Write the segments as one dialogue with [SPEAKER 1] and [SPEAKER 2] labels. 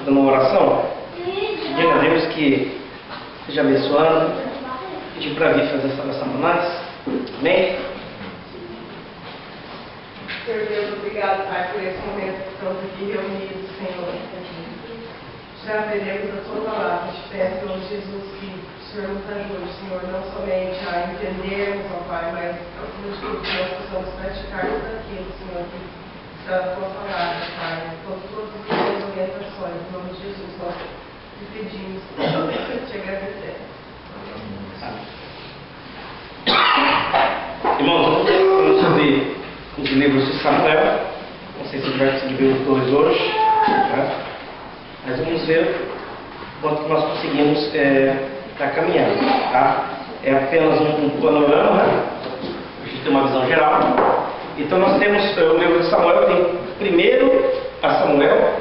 [SPEAKER 1] fazendo uma oração, pedindo a Deus que esteja abençoando, pedir para vir fazer essa oração para nós. Amém?
[SPEAKER 2] Senhor Deus, obrigado, Pai, por esse momento que estamos aqui reunidos, Senhor. Já veremos a Tua palavra. Te peço, Senhor Jesus, que o Senhor nos ajude, Senhor, não somente a entendermos, ó Pai, mas acima de tudo que nós possamos praticar tudo aquilo, Senhor, que está na Tua palavra, Pai. Com todas as Tuas orientações, em nome de Jesus, nós te pedimos, te agradecemos.
[SPEAKER 1] Irmãos, vamos sobre os livros de Samuel. Não sei se a gente vai conseguir ver os dois hoje, tá? Mas vamos ver quanto que nós conseguimos estar caminhando, tá? É apenas um panorama, né? A gente tem uma visão geral. Então nós temos o livro de Samuel, tem primeiro a Samuel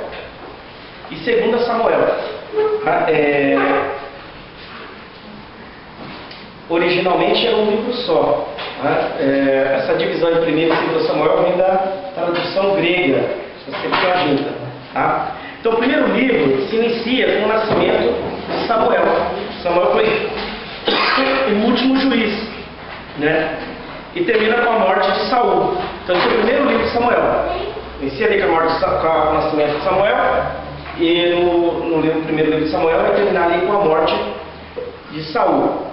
[SPEAKER 1] e segundo a Samuel, tá? Originalmente era um livro só. Essa divisão de primeiro e segundo Samuel vem da tradução grega, Septuaginta, tá? Então o primeiro livro se inicia com o nascimento de Samuel. Samuel foi o último juiz, né? E termina com a morte de Saul. Então esse é o primeiro livro de Samuel. Inicia ali com o nascimento de Samuel, e no primeiro livro de Samuel vai terminar ali com a morte de Saul,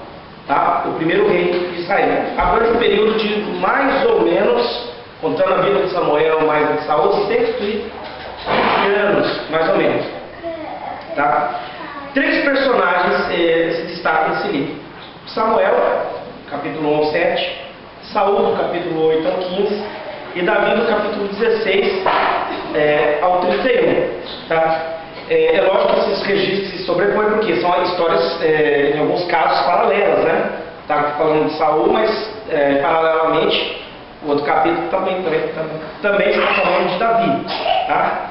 [SPEAKER 1] tá? O primeiro rei de Israel. Agora um período de mais ou menos, contando a vida de Samuel mais a de Saul, 120 anos, mais ou menos, tá? Três personagens se destacam nesse livro: Samuel, capítulo 1 ao 7, Saul, do capítulo 8 ao 15, e Davi, do capítulo 16 ao 31, tá? É lógico que esses registros se sobrepõem, porque são histórias, em alguns casos, paralelas, né? Está falando de Saul, mas paralelamente o outro capítulo também está falando de Davi, tá?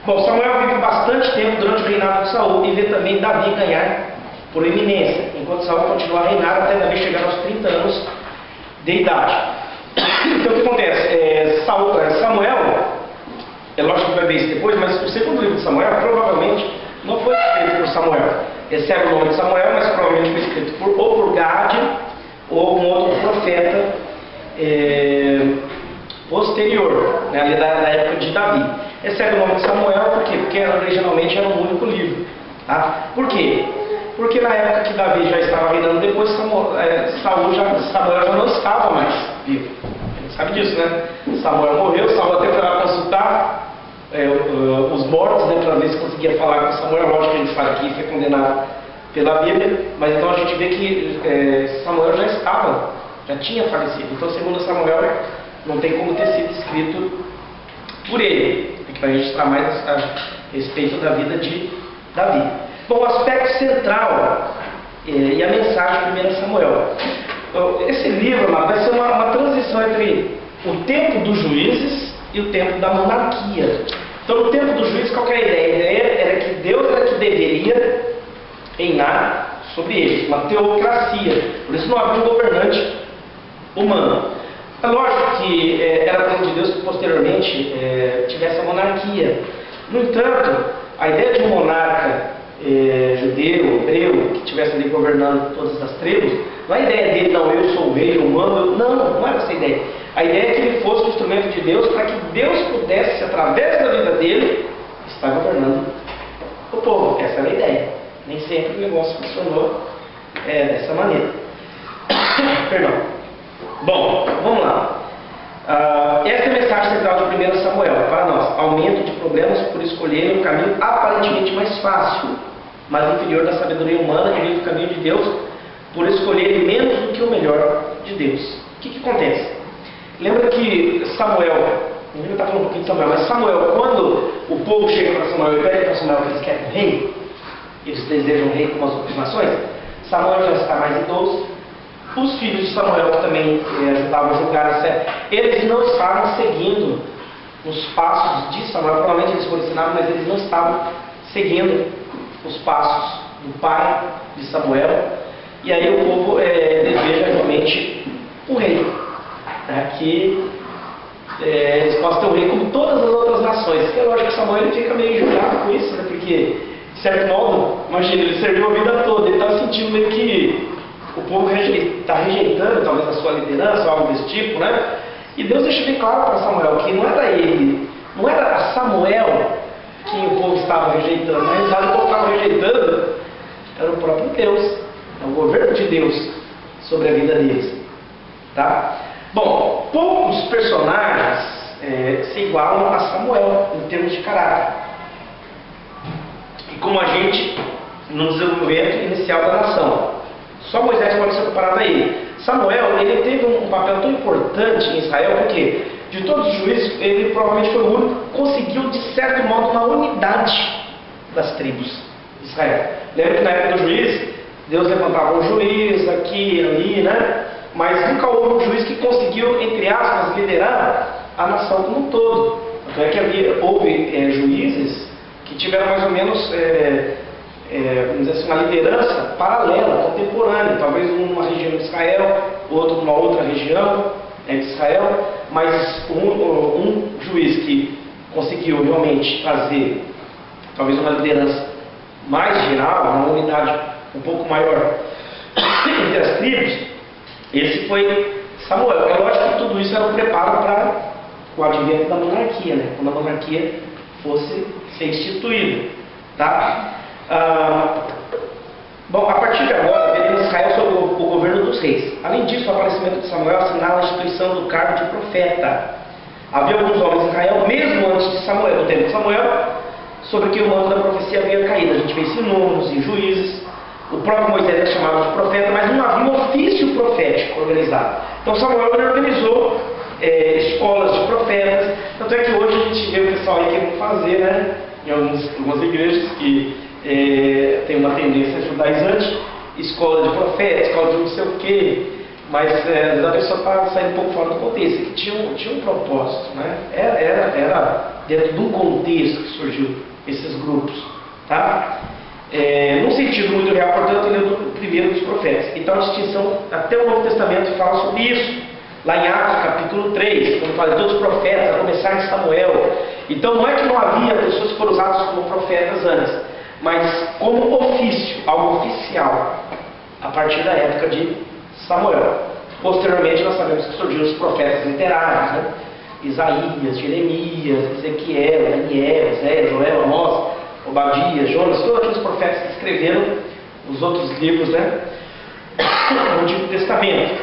[SPEAKER 1] Bom, Samuel vive bastante tempo durante o reinado de Saul e vê também Davi ganhar por eminência, enquanto Saul continua a reinar até Davi chegar aos 30 anos de idade. Então o que acontece? Samuel, é lógico que vai ver isso depois, mas o segundo livro de Samuel provavelmente não foi escrito por Samuel. Recebe o nome de Samuel, mas provavelmente foi escrito por Gade ou um outro profeta posterior, né, ali da época de Davi. Recebe o nome de Samuel por quê? Porque originalmente era um único livro. Tá? Por quê? Porque na época que Davi já estava reinando, depois Samuel já não estava mais vivo. A gente sabe disso, né? Samuel morreu, Saul até foi lá consultar os mortos, né, para ver se conseguia falar com Samuel. Lógico que a gente sabe que isso é condenado pela Bíblia, mas então a gente vê que Samuel já tinha falecido. Então, segundo Samuel, não tem como ter sido escrito por ele, para registrar mais a respeito da vida de Davi. Bom, o aspecto central e a mensagem de 1 Samuel. Esse livro, vai ser uma transição entre o tempo dos juízes e o tempo da monarquia. Então, no tempo dos juízes, qual que é a ideia? A ideia era que Deus era que deveria reinar sobre eles, uma teocracia. Por isso não havia um governante humano. É lógico que era plano de Deus que posteriormente tivesse a monarquia. No entanto, a ideia de um monarca judeu, hebreu, que estivesse ali governando todas as tribos, não é a ideia dele, não, eu sou o rei, eu mando, não era essa a ideia. A ideia é que ele fosse um instrumento de Deus para que Deus pudesse, através da vida dele, estar governando o povo. Essa era a ideia. Nem sempre o negócio funcionou dessa maneira. Perdão. Bom, vamos lá. Essa é a mensagem central de 1 Samuel para nós: aumento de problemas por escolherem um caminho aparentemente mais fácil, mas inferior da sabedoria humana, em vez do caminho de Deus, por escolherem menos do que o melhor de Deus. O que acontece? Lembra que Samuel, a gente está falando um pouquinho de Samuel, mas Samuel, quando o povo chega para Samuel e pede para Samuel que eles querem um rei, eles desejam um rei como as outras nações, Samuel já está mais idoso. Os filhos de Samuel, que também ajudavam a julgar, eles não estavam seguindo os passos de Samuel. Provavelmente eles foram ensinados, mas eles não estavam seguindo os passos do pai de Samuel. E aí o povo deseja realmente um rei, né, que eles possam ter um rei como todas as outras nações. É lógico que Samuel fica meio julgado com isso, né, porque porque, de certo modo, imagina, ele serviu a vida toda, ele está sentindo meio que o povo está rejeitando talvez a sua liderança, algo desse tipo, né? E Deus deixa bem claro para Samuel que não era ele, não era a Samuel que o povo estava rejeitando, na realidade o povo estava rejeitando era o próprio Deus, é o governo de Deus sobre a vida deles, tá? Bom, poucos personagens se igualam a Samuel em termos de caráter e como agente no desenvolvimento inicial da nação. Só Moisés pode ser comparado a ele. Samuel, ele teve um papel tão importante em Israel, porque de todos os juízes, ele provavelmente foi o único que conseguiu, de certo modo, uma unidade das tribos de Israel. Lembra que na época do juiz, Deus levantava um juiz aqui e ali, né? Mas nunca houve um juiz que conseguiu, entre aspas, liderar a nação como um todo. Tanto é que houve juízes que tiveram mais ou menos vamos dizer assim, uma liderança paralela, contemporânea, talvez um numa região de Israel, outro numa outra região de Israel, mas um juiz que conseguiu realmente trazer talvez uma liderança mais geral, uma unidade um pouco maior entre as tribos, esse foi Samuel. É lógico que tudo isso era um preparo para o advento da monarquia, né? Quando a monarquia fosse ser instituída, tá? Bom, a partir de agora, veremos Israel sob o governo dos reis. Além disso, o aparecimento de Samuel assinala a instituição do cargo de profeta. Havia alguns homens em Israel, mesmo antes de Samuel, no tempo de Samuel, sobre quem o manto da profecia havia caído. A gente vê isso em Números, em Juízes. O próprio Moisés é chamado de profeta, mas não havia um ofício profético organizado. Então Samuel organizou escolas de profetas. Tanto é que hoje a gente vê o pessoal aí querendo fazer, né, em algumas igrejas que tem uma tendência judaizante, escola de profeta, escola de não sei o quê, mas a pessoa está saindo um pouco fora do contexto, que tinha um propósito, né? Era dentro de um contexto que surgiu esses grupos, tá? Num sentido muito real, portanto, ele é o primeiro dos profetas. Então a distinção, até o Novo Testamento fala sobre isso, lá em Atos capítulo 3, quando fala de todos os profetas, a começar de Samuel. Então não é que não havia pessoas que foram usadas como profetas antes, mas como ofício, algo oficial, a partir da época de Samuel. Posteriormente nós sabemos que surgiram os profetas literários, né? Isaías, Jeremias, Ezequiel, Daniel, Zé, Joel, Amós, Obadias, Jonas, todos aqueles profetas que escreveram os outros livros, né, do Antigo Testamento,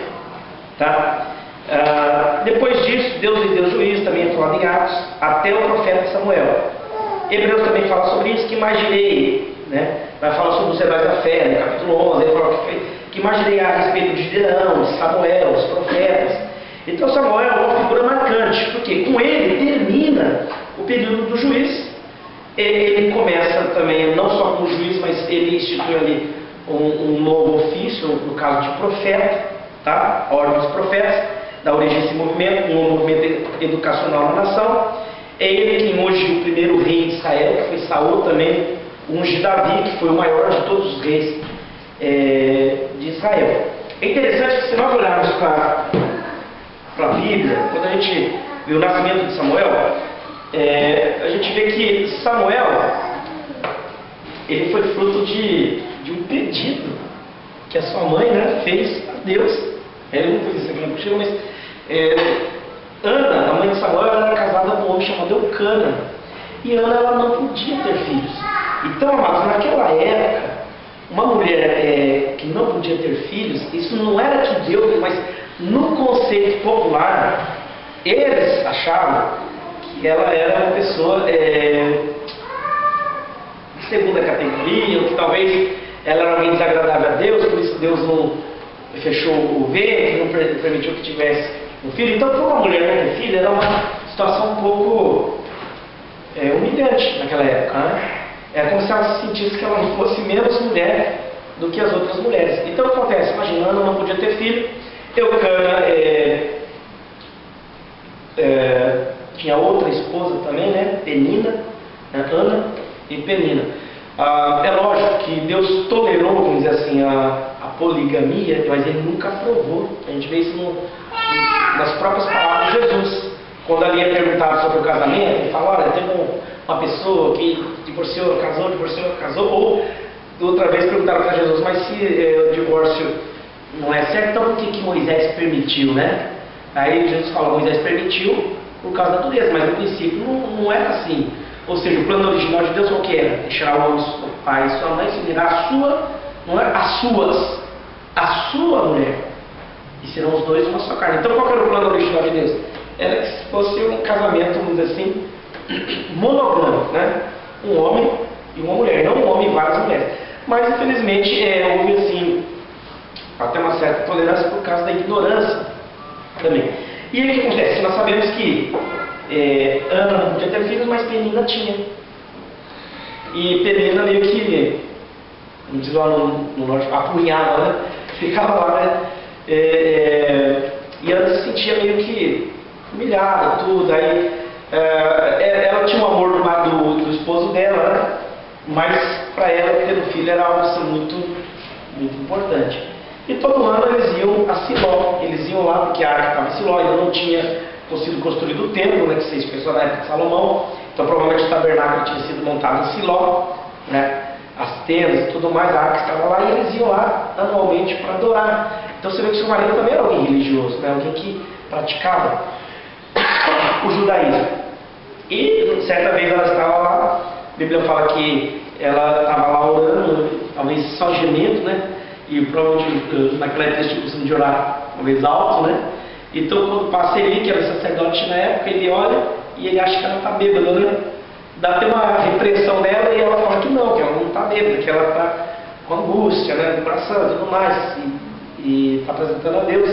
[SPEAKER 1] tá? Depois disso, Deus lhe deu juízo, também é falado em Atos, até o profeta Samuel. Hebreus também fala sobre isso, que mais direi, né? Vai falar sobre os heróis da fé, no capítulo 11, ele fala que mais direi a respeito de Gideão, de Samuel, os profetas. Então Samuel é uma figura marcante, porque com ele termina o período do juiz. Ele começa também, não só como juiz, mas ele institui ali um novo ofício, no caso de profeta, tá? A ordem dos profetas, dá origem a esse movimento, um movimento educacional na nação. É ele quem unge o primeiro rei de Israel, que foi Saul também, unge Davi, que foi o maior de todos os reis de Israel. É interessante que se nós olharmos para a Bíblia, quando a gente vê o nascimento de Samuel, a gente vê que Samuel, ele foi fruto de um pedido que a sua mãe, né, fez a Deus. Ele não fez isso aqui na mochila, mas Ana, a mãe de Samuel, era casada com um homem chamado Eucana. E Ana, ela não podia ter filhos. Então, amados, naquela época, uma mulher que não podia ter filhos, isso não era que Deus, mas no conceito popular, eles achavam que ela era uma pessoa de segunda categoria, ou que talvez ela era alguém desagradável a Deus, por isso Deus não fechou o ventre, não permitiu que tivesse um filho. Então, para uma mulher não ter filho, era uma situação um pouco humilhante naquela época, né? Era como se ela se sentisse que ela não fosse menos mulher do que as outras mulheres. Então, o que acontece? Imagina, Ana não podia ter filho, Eucana tinha outra esposa também, né? Penina, né? Ana e Penina. É lógico que Deus tolerou, vamos dizer assim, a poligamia, mas Ele nunca aprovou. A gente vê isso nas próprias palavras de Jesus. Quando ali é perguntado sobre o casamento, ele fala: olha, teve uma pessoa que divorciou, casou, ou outra vez perguntaram para Jesus, mas se o divórcio não é certo, então por que Moisés permitiu, né? Aí Jesus fala, Moisés permitiu por causa da natureza, mas no princípio não era assim. Ou seja, o plano original de Deus qual que era? Deixar o homem, seu pai e sua mãe, se unirá a sua, não é? A sua mulher. E serão os dois uma só carne. Então qual que era o plano original de Deus? Era que fosse um casamento, vamos dizer assim, monogâmico, né? Um homem e uma mulher, não um homem e várias mulheres. Mas infelizmente houve assim, até uma certa tolerância por causa da ignorância também. E aí o que acontece? Nós sabemos que Ana não podia ter filhos, mas Penina tinha. E Penina meio que, como diz lá no norte, apunhava, né? Ficava lá, né? E Ana se sentia meio que humilhada, tudo. Aí ela tinha o amor do esposo dela, né? Mas para ela ter um filho era algo assim, muito, muito importante. E todo ano eles iam a Siló, eles iam lá porque a arca estava em Siló, ainda não tinha sido construído o templo, né, que vocês pensam na época de Salomão, então provavelmente o tabernáculo tinha sido montado em Siló, né, as tendas e tudo mais, a arca estava lá e eles iam lá anualmente para adorar. Então você vê que seu marido também era alguém religioso, né, alguém que praticava o judaísmo. E certa vez ela estava lá, a Bíblia fala que ela estava lá orando, talvez só gemendo, né? E provavelmente naquela época eles tinham costume de orar talvez alto, né? Então quando passa Eli, que era sacerdote na época, ele olha e ele acha que ela está bêbada, né? Dá até uma repreensão nela e ela fala que não está bêbada, que ela está com angústia, né? No coração e tudo mais, e está apresentando a Deus.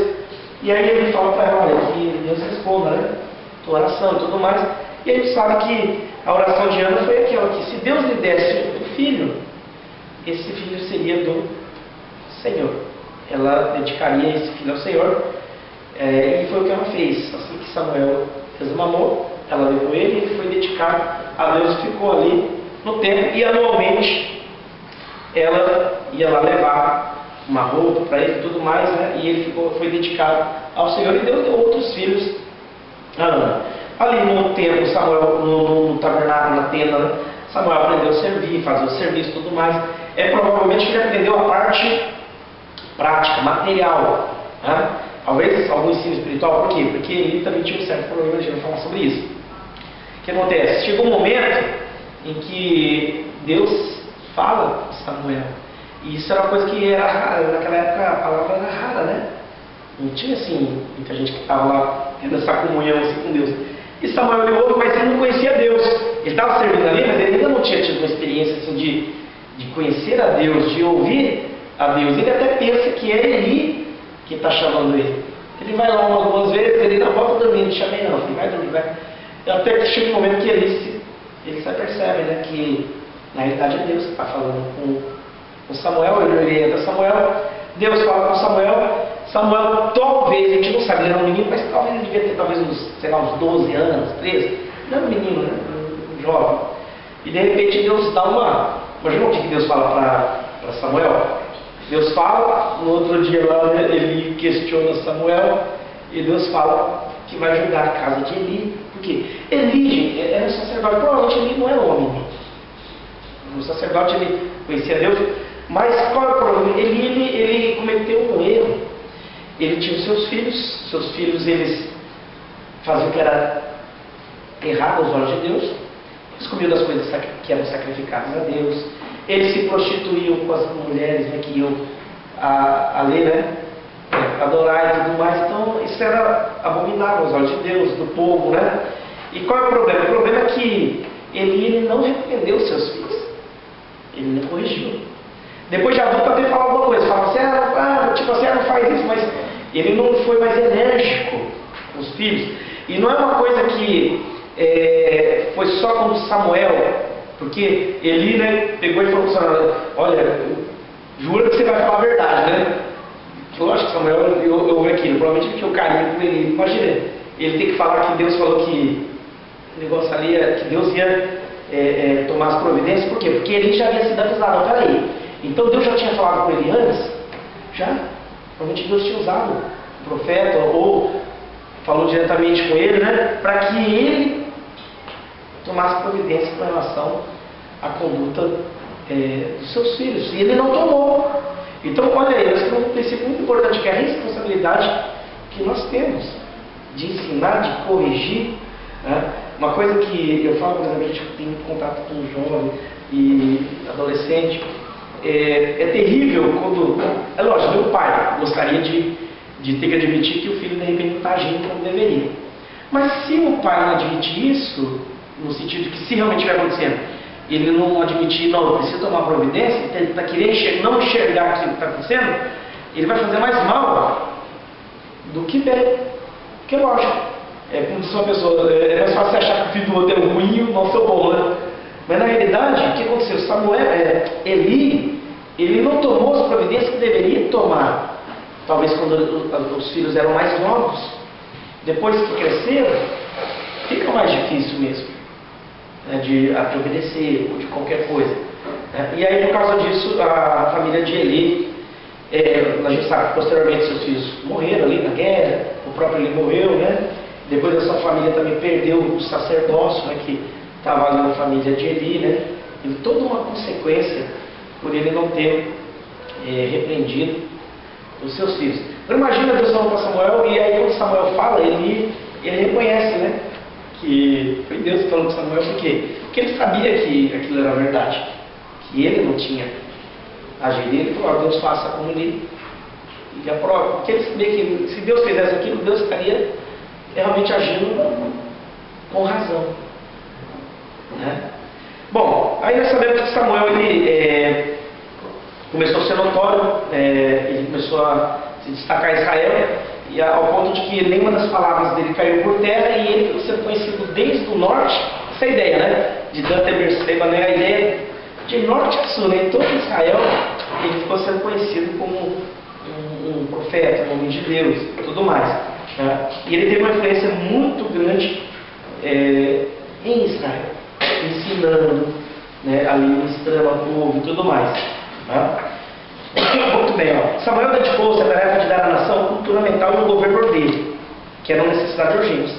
[SPEAKER 1] E aí ele fala para ela, olha, que Deus responda, né? Tua oração e tudo mais. E a gente sabe que a oração de Ana foi aquela que se Deus lhe desse um filho, esse filho seria do Senhor. Ela dedicaria esse filho ao Senhor, e foi o que ela fez. Assim que Samuel fez uma amor, ela levou ele e ele foi dedicado a Deus e ficou ali no templo. E anualmente ela ia lá levar uma roupa para ele e tudo mais, né? E ele foi dedicado ao Senhor e Deus deu outros filhos a Ana. Ali no templo, Samuel, no tabernáculo, na tenda, né? Samuel aprendeu a servir, fazer o serviço e tudo mais. Provavelmente ele aprendeu a parte prática, material, né? Talvez algum ensino espiritual. Por quê? Porque ele também tinha um certo problema, a gente vai falar sobre isso. O que acontece? Chegou um momento em que Deus fala com Samuel. E isso era uma coisa que era rara, naquela época a palavra era rara, né? Não tinha assim, muita gente que estava lá tendo essa comunhão assim, com Deus. E Samuel ele ouve, mas ele não conhecia Deus. Ele estava servindo ali, mas ele ainda não tinha tido uma experiência assim, de conhecer a Deus, de ouvir a Deus. Ele até pensa que é Eli que está chamando ele. Ele vai lá algumas vezes, ele não volta dormindo, chamei não, ele vai dormir, vai. Até que chega um momento que ele se percebe, né, que na realidade é Deus que está falando com Samuel. Ele entra Samuel, Deus fala com Samuel talvez, a gente não sabe, ele era um menino, mas talvez ele devia ter talvez uns 12 anos, 13, não era um menino, né, um jovem. E de repente Deus dá imagina o que Deus fala para Samuel. Deus fala, no outro dia lá, né, ele questiona Samuel, e Deus fala que vai julgar a casa de Eli. Por quê? Eli, gente, era um sacerdote, provavelmente Eli não era homem. O sacerdote, ele conhecia Deus, mas qual é o problema? Ele cometeu um erro. Ele tinha os seus filhos eles faziam o que era errado aos olhos de Deus, eles comiam das coisas que eram sacrificadas a Deus, eles se prostituíam com as mulheres, né, que iam ali, né, adorar e tudo mais. Então isso era abominável aos olhos de Deus, do povo, né? E qual é o problema? O problema é que ele não repreendeu os seus filhos, ele não corrigiu. Depois de adulto até fala alguma coisa, fala assim, tipo assim, não faz isso, mas ele não foi mais enérgico com os filhos. E não é uma coisa que foi só com Samuel, porque Eli, né, pegou e falou para Samuel, olha, jura que você vai falar a verdade, né? Lógico que Samuel, eu ouvi aquilo, provavelmente porque o carinho com ele, imagina, ele tem que falar que Deus falou que o negócio ali, que Deus ia tomar as providências. Por quê? Porque ele já havia sido avisado, peraí, então Deus já tinha falado com ele antes? Já? Provavelmente Deus tinha usado o profeta, ou falou diretamente com ele, né? Para que ele tomasse providência com relação à conduta dos seus filhos. E ele não tomou. Então, olha aí, nós temos um princípio muito importante, que é a responsabilidade que nós temos de ensinar, de corrigir. Né? Uma coisa que eu falo, por exemplo, a gente tem contato com um jovem e adolescente, é terrível quando... É lógico, meu pai gostaria de ter que admitir que o filho de repente não está agindo como deveria. Mas se o pai não admitir isso, no sentido de que se realmente estiver acontecendo, ele não admitir, não, eu preciso tomar providência, ele está querendo não enxergar o que está acontecendo, ele vai fazer mais mal do que bem. Porque é lógico, como diz uma pessoa, é mais fácil achar que o filho do outro é ruim e o nosso é bom, né? Mas na realidade, o que aconteceu? Eli, ele não tomou as providências que deveria tomar. Talvez quando os filhos eram mais novos. Depois que cresceram, fica mais difícil mesmo, né, de obedecer ou de qualquer coisa. Né? E aí, por causa disso, a família de Eli, a gente sabe que posteriormente seus filhos morreram ali na guerra, o próprio Eli morreu, né? Depois a sua família também perdeu o sacerdócio, né, que estava ali na família de Eli, né? E toda uma consequência por ele não ter repreendido os seus filhos. Então imagina Deus falando para Samuel, e aí quando Samuel fala, ele reconhece, né, que foi Deus falando com Samuel. Por quê? Porque ele sabia que aquilo era verdade, que ele não tinha agido. Ele falou, Deus faça como ele aprova. Porque ele sabia que se Deus fizesse aquilo, Deus estaria realmente agindo com razão. Né? Bom, aí nós sabemos que Samuel começou a ser notório, ele começou a se destacar em Israel, e ao ponto de que nenhuma das palavras dele caiu por terra, e ele ficou sendo conhecido desde o norte, essa ideia, né, de Dan e Berseba, né, a ideia de norte a sul, né, em todo Israel, ele ficou sendo conhecido como um profeta, um homem de Deus e tudo mais. Né? E ele teve uma influência muito grande em Israel, ensinando, né, ali ministrando ao povo e tudo mais. Né? Muito bem, ó. Samuel dedicou-se à tarefa de dar à nação cultura mental e o governo dele, que era uma necessidade urgente.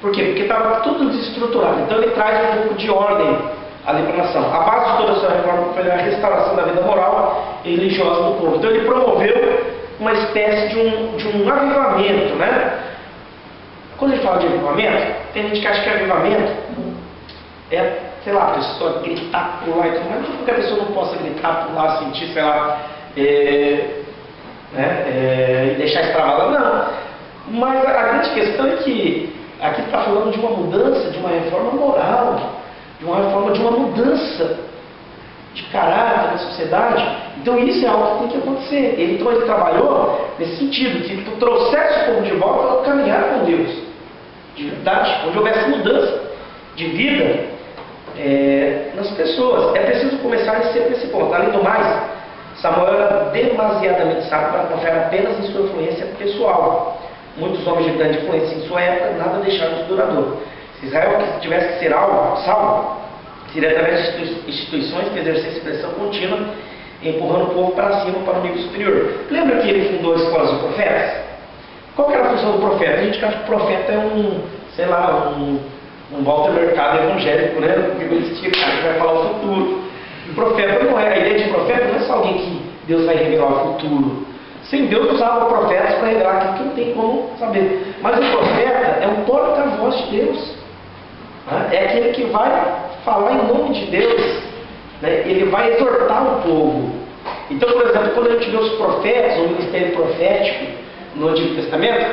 [SPEAKER 1] Por quê? Porque estava tudo desestruturado. Então ele traz um pouco de ordem ali para a nação. A base de toda a sua reforma foi a restauração da vida moral e religiosa do povo. Então ele promoveu uma espécie de um avivamento, né? Quando ele fala de avivamento, tem gente que acha que avivamento é, sei lá, a pessoa gritar, pular e tudo mais. Não porque a pessoa não possa gritar, pular, sentir, sei lá, e deixar extravasar, não. Mas a grande questão é que aqui está falando de uma mudança, de uma reforma moral, de uma reforma, de uma mudança de caráter da sociedade. Então isso é algo que tem que acontecer. Então ele trabalhou nesse sentido, que tu trouxesse o povo de volta para caminhar com Deus, de verdade, onde houvesse mudança de vida nas pessoas. É preciso começar sempre nesse ponto. Além do mais, Samuel era demasiadamente sábio para confiar apenas em sua influência pessoal. Muitos homens de grande influência em sua época nada deixaram de duradouro. Se Israel tivesse que ser salvo, seria através de instituições que exercessem pressão contínua, empurrando o povo para cima, para um nível superior. Lembra que ele fundou as escolas de profetas? Qual que era a função do profeta? A gente acha que o profeta é um Walter Mercado evangélico, né? Porque ele vai falar o futuro. O profeta não é, a ideia de profeta não é só alguém que Deus vai revelar o futuro. Sem Deus usava profetas para revelar aquilo que não tem como saber. Mas o profeta é um porta-voz de Deus. Né? É aquele que vai falar em nome de Deus. Né? Ele vai exortar o povo. Então, por exemplo, quando a gente vê os profetas, o ministério profético no Antigo Testamento,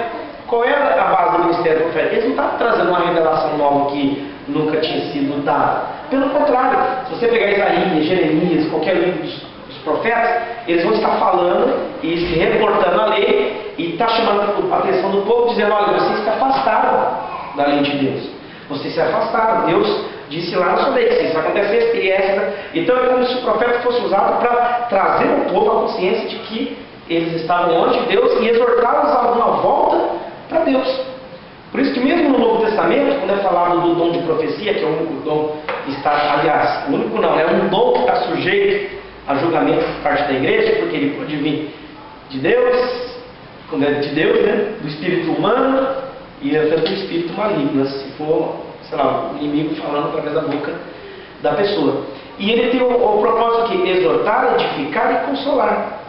[SPEAKER 1] qual era a base do ministério profético? Eles não estavam trazendo uma revelação nova que nunca tinha sido dada. Pelo contrário, se você pegar Isaías, Jeremias, qualquer livro dos profetas, eles vão estar falando e se reportando à lei e está chamando a atenção do povo, dizendo, olha, vocês se afastaram da lei de Deus. Vocês se afastaram. Deus disse lá na sua lei que se isso acontecesse, e essa. Então é como se o profeta fosse usado para trazer o povo à consciência de que eles estavam longe de Deus e exortá-los a uma volta para Deus. Por isso que mesmo no Novo Testamento, quando é falado do dom de profecia, que é o único dom que está, aliás, o único não, é um dom que está sujeito a julgamento por parte da igreja, porque ele pode vir de Deus, quando é de Deus, né, do espírito humano e até do espírito maligno, se sei lá, o inimigo falando através da boca da pessoa. E ele tem o propósito aqui, exortar, edificar e consolar.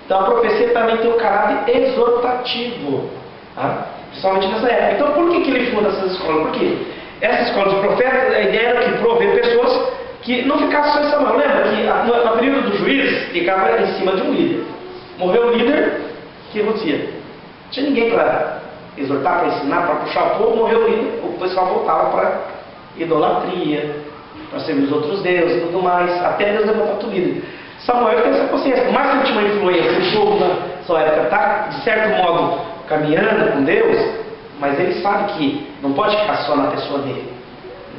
[SPEAKER 1] Então a profecia também tem um caráter exortativo, tá? Principalmente nessa época. Então por que ele funda essas escolas? Por quê? Essas escolas de profetas, a ideia era que prover pessoas que não ficassem só em Samuel. Lembra que no período do juiz ficava em cima de um líder. Morreu o líder, o que acontecia? Não tinha ninguém para exortar, para ensinar, para puxar o povo. Morreu o líder, o pessoal voltava para idolatria, para servir os outros deuses e tudo mais, até Deus levantar outro líder. Samuel tem essa consciência. Por mais que ele tinha uma influência, o povo na sua época está, de certo modo, caminhando com Deus, mas ele sabe que não pode ficar só na pessoa dele.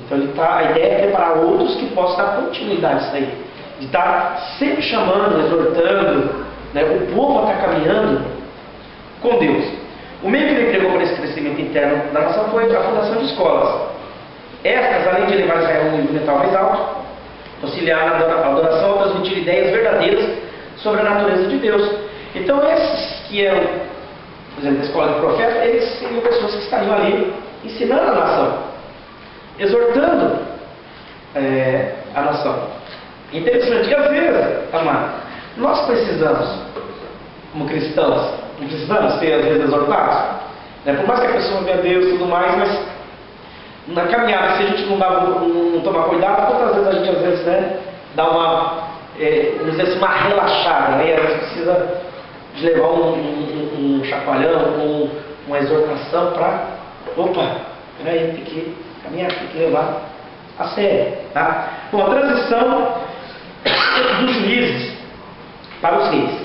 [SPEAKER 1] Então a ideia é preparar outros que possam dar continuidade a isso aí. De estar sempre chamando, exortando, né, o povo a estar caminhando com Deus. O meio que ele empregou para esse crescimento interno da nação foi a fundação de escolas. Estas, além de elevar Israel a um nível mental mais alto, auxiliar na adoração a transmitir ideias verdadeiras sobre a natureza de Deus. Então esses que eram, por exemplo, da escola de profeta, eles seriam pessoas que estariam ali ensinando a nação, exortando a nação. Interessante que às vezes, amado, nós precisamos, como cristãos, não precisamos ser às vezes exortados, né? Por mais que a pessoa veja Deus e tudo mais, mas na caminhada, se a gente não tomar cuidado, quantas vezes a gente às vezes, né, dá uma, vamos dizer assim, uma relaxada, né? E às vezes precisa de levar um chacoalhão, uma exortação para, opa, peraí, tem que caminhar, tem que levar a sério, tá? Bom, a transição dos juízes para os reis.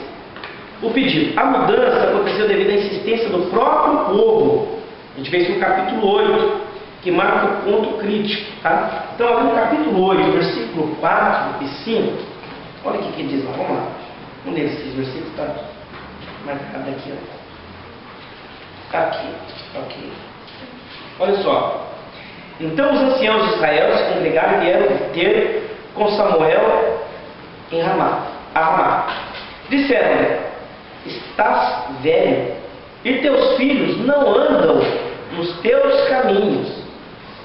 [SPEAKER 1] O pedido. A mudança aconteceu devido à insistência do próprio povo. A gente vê isso no capítulo 8, que marca o ponto crítico, tá? Então, ali no capítulo 8, versículo 4 e 5, olha o que diz lá, vamos lá. Um desses versículos está marcado aqui, ó. Aqui, ok. Olha só. Então os anciãos de Israel se congregaram e vieram ter com Samuel em Ramá. Disseram-lhe: estás velho, e teus filhos não andam nos teus caminhos.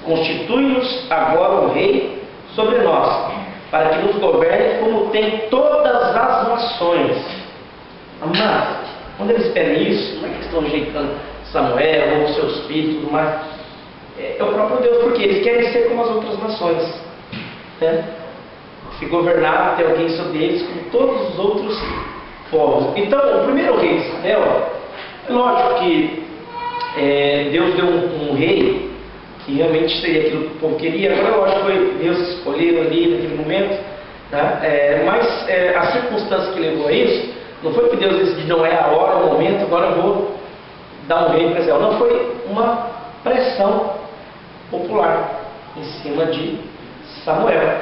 [SPEAKER 1] Constitui-nos agora um rei sobre nós, para que nos governe como tem todas as nações. Amados, quando eles pedem isso, não é que estão rejeitando Samuel ou seus filhos e tudo mais. É o próprio Deus, porque eles querem ser como as outras nações, né? Se governar, ter alguém sobre eles como todos os outros povos. Então, o primeiro rei de Israel, é lógico que Deus deu um rei que realmente seria aquilo que o povo queria. Agora, lógico que foi Deus que escolheu ali naquele momento, tá? Mas a circunstância que levou a isso não foi que Deus decidiu, não é a hora, o momento, agora eu vou dar um rei para Israel. Não, foi uma pressão popular em cima de Samuel,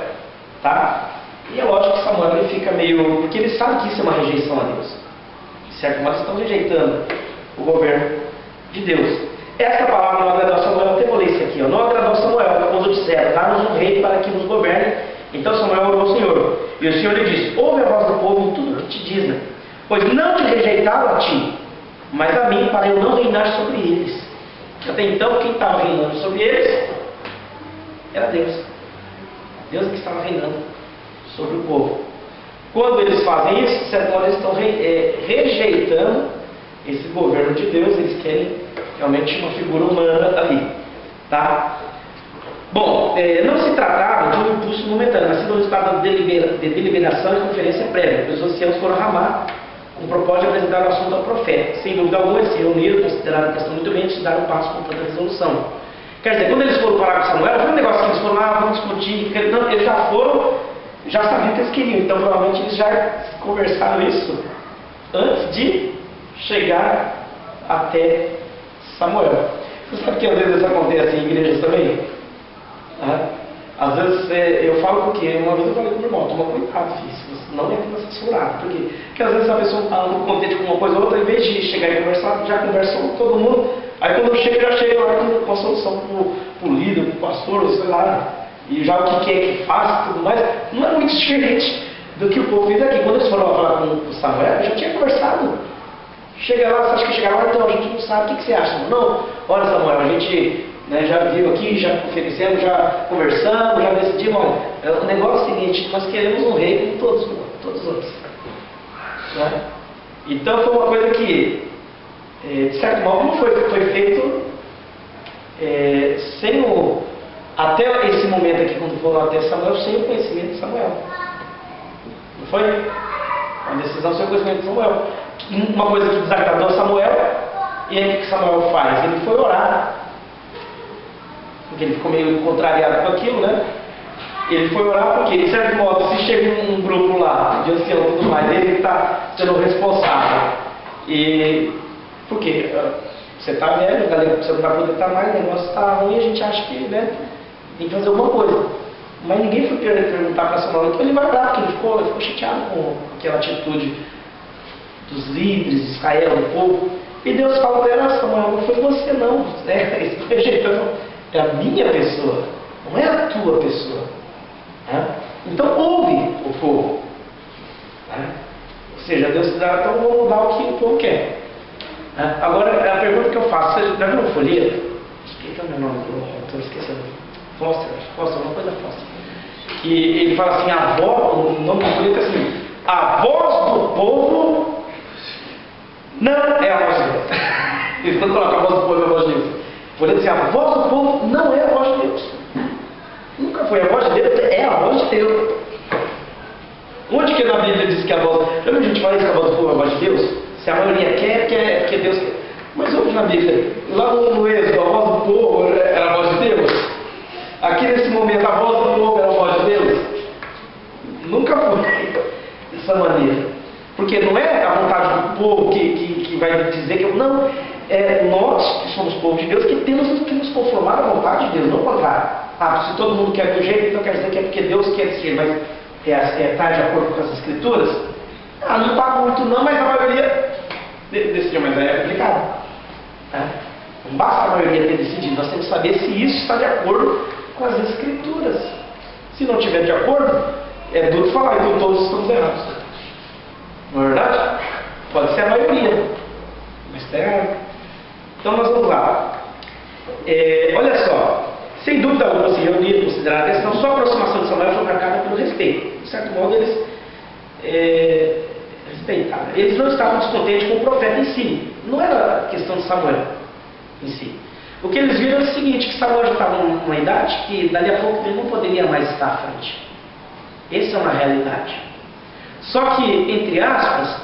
[SPEAKER 1] tá? E é lógico que Samuel ele fica meio, porque ele sabe que isso é uma rejeição a Deus. De certo modo, estão rejeitando o governo de Deus. Esta palavra não agradou a Samuel, até vou ler isso aqui, ó. Não agradou a Samuel quando disseram: dá-nos um rei para que nos governe. Então Samuel orou ao Senhor, e o Senhor lhe disse: ouve a voz do povo em tudo o que te dizem, pois não te rejeitaram a ti, mas a mim, para eu não reinar sobre eles. Até então, quem estava reinando sobre eles era Deus. Deus que estava reinando sobre o povo. Quando eles fazem isso, de certo modo, eles estão rejeitando esse governo de Deus. Eles querem realmente uma figura humana ali, tá? Bom, não se tratava de um impulso momentâneo, mas sim de um estado de deliberação e conferência prévia. Os anciãos foram a Ramá com o propósito de apresentar o assunto ao profeta. Sem dúvida alguma, eles se reuniram, consideraram a questão muito bem e estudaram o passo com tanta resolução. Quer dizer, quando eles foram falar com Samuel, foi um negócio que eles foram lá, vamos discutir. Não, eles já foram, já sabiam o que eles queriam. Então, provavelmente, eles já conversaram isso antes de chegar até Samuel. Você sabe que às vezes isso acontece em igrejas também? Às vezes eu falo porque uma vez eu falei com o meu irmão: toma cuidado, filho, você não entra nessa furada. Porque às vezes a pessoa está contente com uma coisa ou outra, em vez de chegar e conversar, já conversou com todo mundo. Aí quando eu chego, já chego lá com uma solução para o líder, para o pastor, sei lá, e já o que é que faz e tudo mais. Não é muito diferente do que o povo fez aqui. Quando eles foram falar com o Samuel, eu já tinha conversado. Chega lá, você acha que chega lá, então a gente não sabe, o que você acha? Não, olha Samuel, a gente né? Já viu aqui, já oferecemos, já conversamos, já decidimos. Olha, o negócio é o seguinte, nós queremos um rei como todos os outros. Né? Então foi uma coisa que, de certo modo, não foi feito sem até esse momento aqui, quando foram até Samuel, sem o conhecimento de Samuel. Não foi? Uma decisão sem o conhecimento de Samuel. Uma coisa que desagradou Samuel, e aí o que Samuel faz? Ele foi orar. Porque ele ficou meio contrariado com aquilo, né? Ele foi orar porque, de certo modo, se chega um grupo lá, de ancião e tudo mais, ele está sendo responsável. E por quê? Você está velho, galera, você não vai poder estar mais, o negócio está ruim, a gente acha que, né, tem que fazer alguma coisa. Mas ninguém foi perguntar para Samuel, então ele vai orar, porque ele ficou chateado com aquela atitude dos líderes de Israel, do povo. E Deus fala para ela: Samuel, não foi você não, né? Esse rejeitando é a minha pessoa, não é a tua pessoa. Né? Então ouve o povo. Né? Ou seja, Deus dá, então vamos dar o que o povo quer. Né? Agora, a pergunta que eu faço: você já viu um folheto? Esqueci o meu nome, estou esquecendo. Foster, uma coisa Foster. Que ele fala assim: a voz, o nome do folheto é assim: a voz do povo não é a voz de Deus. Eles não colocam a voz do povo é a voz de Deus. O folheto diz: a voz do povo não é a voz de Deus. Nunca foi a voz de Deus, é a voz de Deus. Onde que na Bíblia diz que a voz... Já viu a gente falar isso, que a voz do povo é a voz de Deus? Se a maioria quer, porque Deus quer. Mas onde na Bíblia? Lá no Êxodo, a voz do povo era a voz de Deus? Aqui nesse momento, a voz do povo era a voz de Deus? Nunca foi dessa maneira. Porque não é a vontade do povo que vai dizer que... Não, é nós, que somos povo de Deus, que temos que nos conformar à vontade de Deus, não o contrário. Se todo mundo quer de um jeito, então quer dizer que é porque Deus quer ser, mas está de acordo com as Escrituras? Não está muito não, mas a maioria decidiu, mas é complicado. Não basta a maioria ter decidido, nós temos que saber se isso está de acordo com as Escrituras. Se não estiver de acordo, é duro falar, então todos estamos errados. Não é verdade? Pode ser a maioria, mas está errado. Então nós vamos lá. Olha só. Sem dúvida alguma, se reuniram e consideraram a questão, só a aproximação de Samuel foi marcada pelo respeito. De certo modo, eles respeitaram. Eles não estavam descontentes com o profeta em si. Não era a questão de Samuel em si. O que eles viram é o seguinte, que Samuel já estava numa idade que dali a pouco ele não poderia mais estar à frente. Essa é uma realidade. Só que, entre aspas,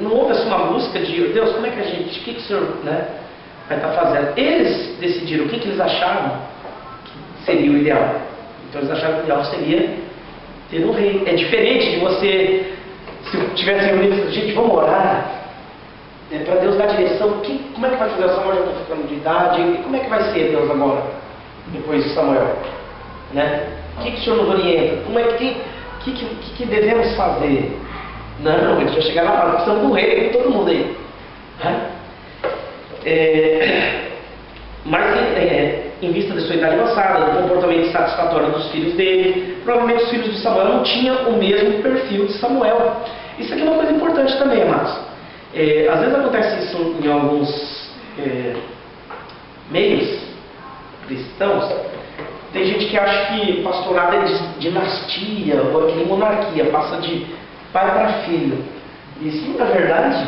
[SPEAKER 1] não houve assim uma busca de Deus, como é que a gente, o que o Senhor, né, vai estar fazendo? Eles decidiram o que eles achavam seria o ideal. Então eles acharam que o ideal seria ter um rei. É diferente de você, se tivesse reunido, gente, vamos orar, para Deus dar direção. Como é que vai fazer? O Samuel já está ficando de idade, e como é que vai ser Deus agora, depois de Samuel? Né? O que o Senhor nos orienta? Como é que devemos fazer? Não, eles já chegaram lá, precisamos de um rei, todo mundo aí. Né? Mas em vista da sua idade avançada, do comportamento satisfatório dos filhos dele, provavelmente os filhos de Samuel não tinham o mesmo perfil de Samuel. Isso aqui é uma coisa importante também, amados. Às vezes acontece isso em alguns meios cristãos. Tem gente que acha que pastorado é dinastia, ou é que monarquia, passa de pai para filho. E isso, na verdade,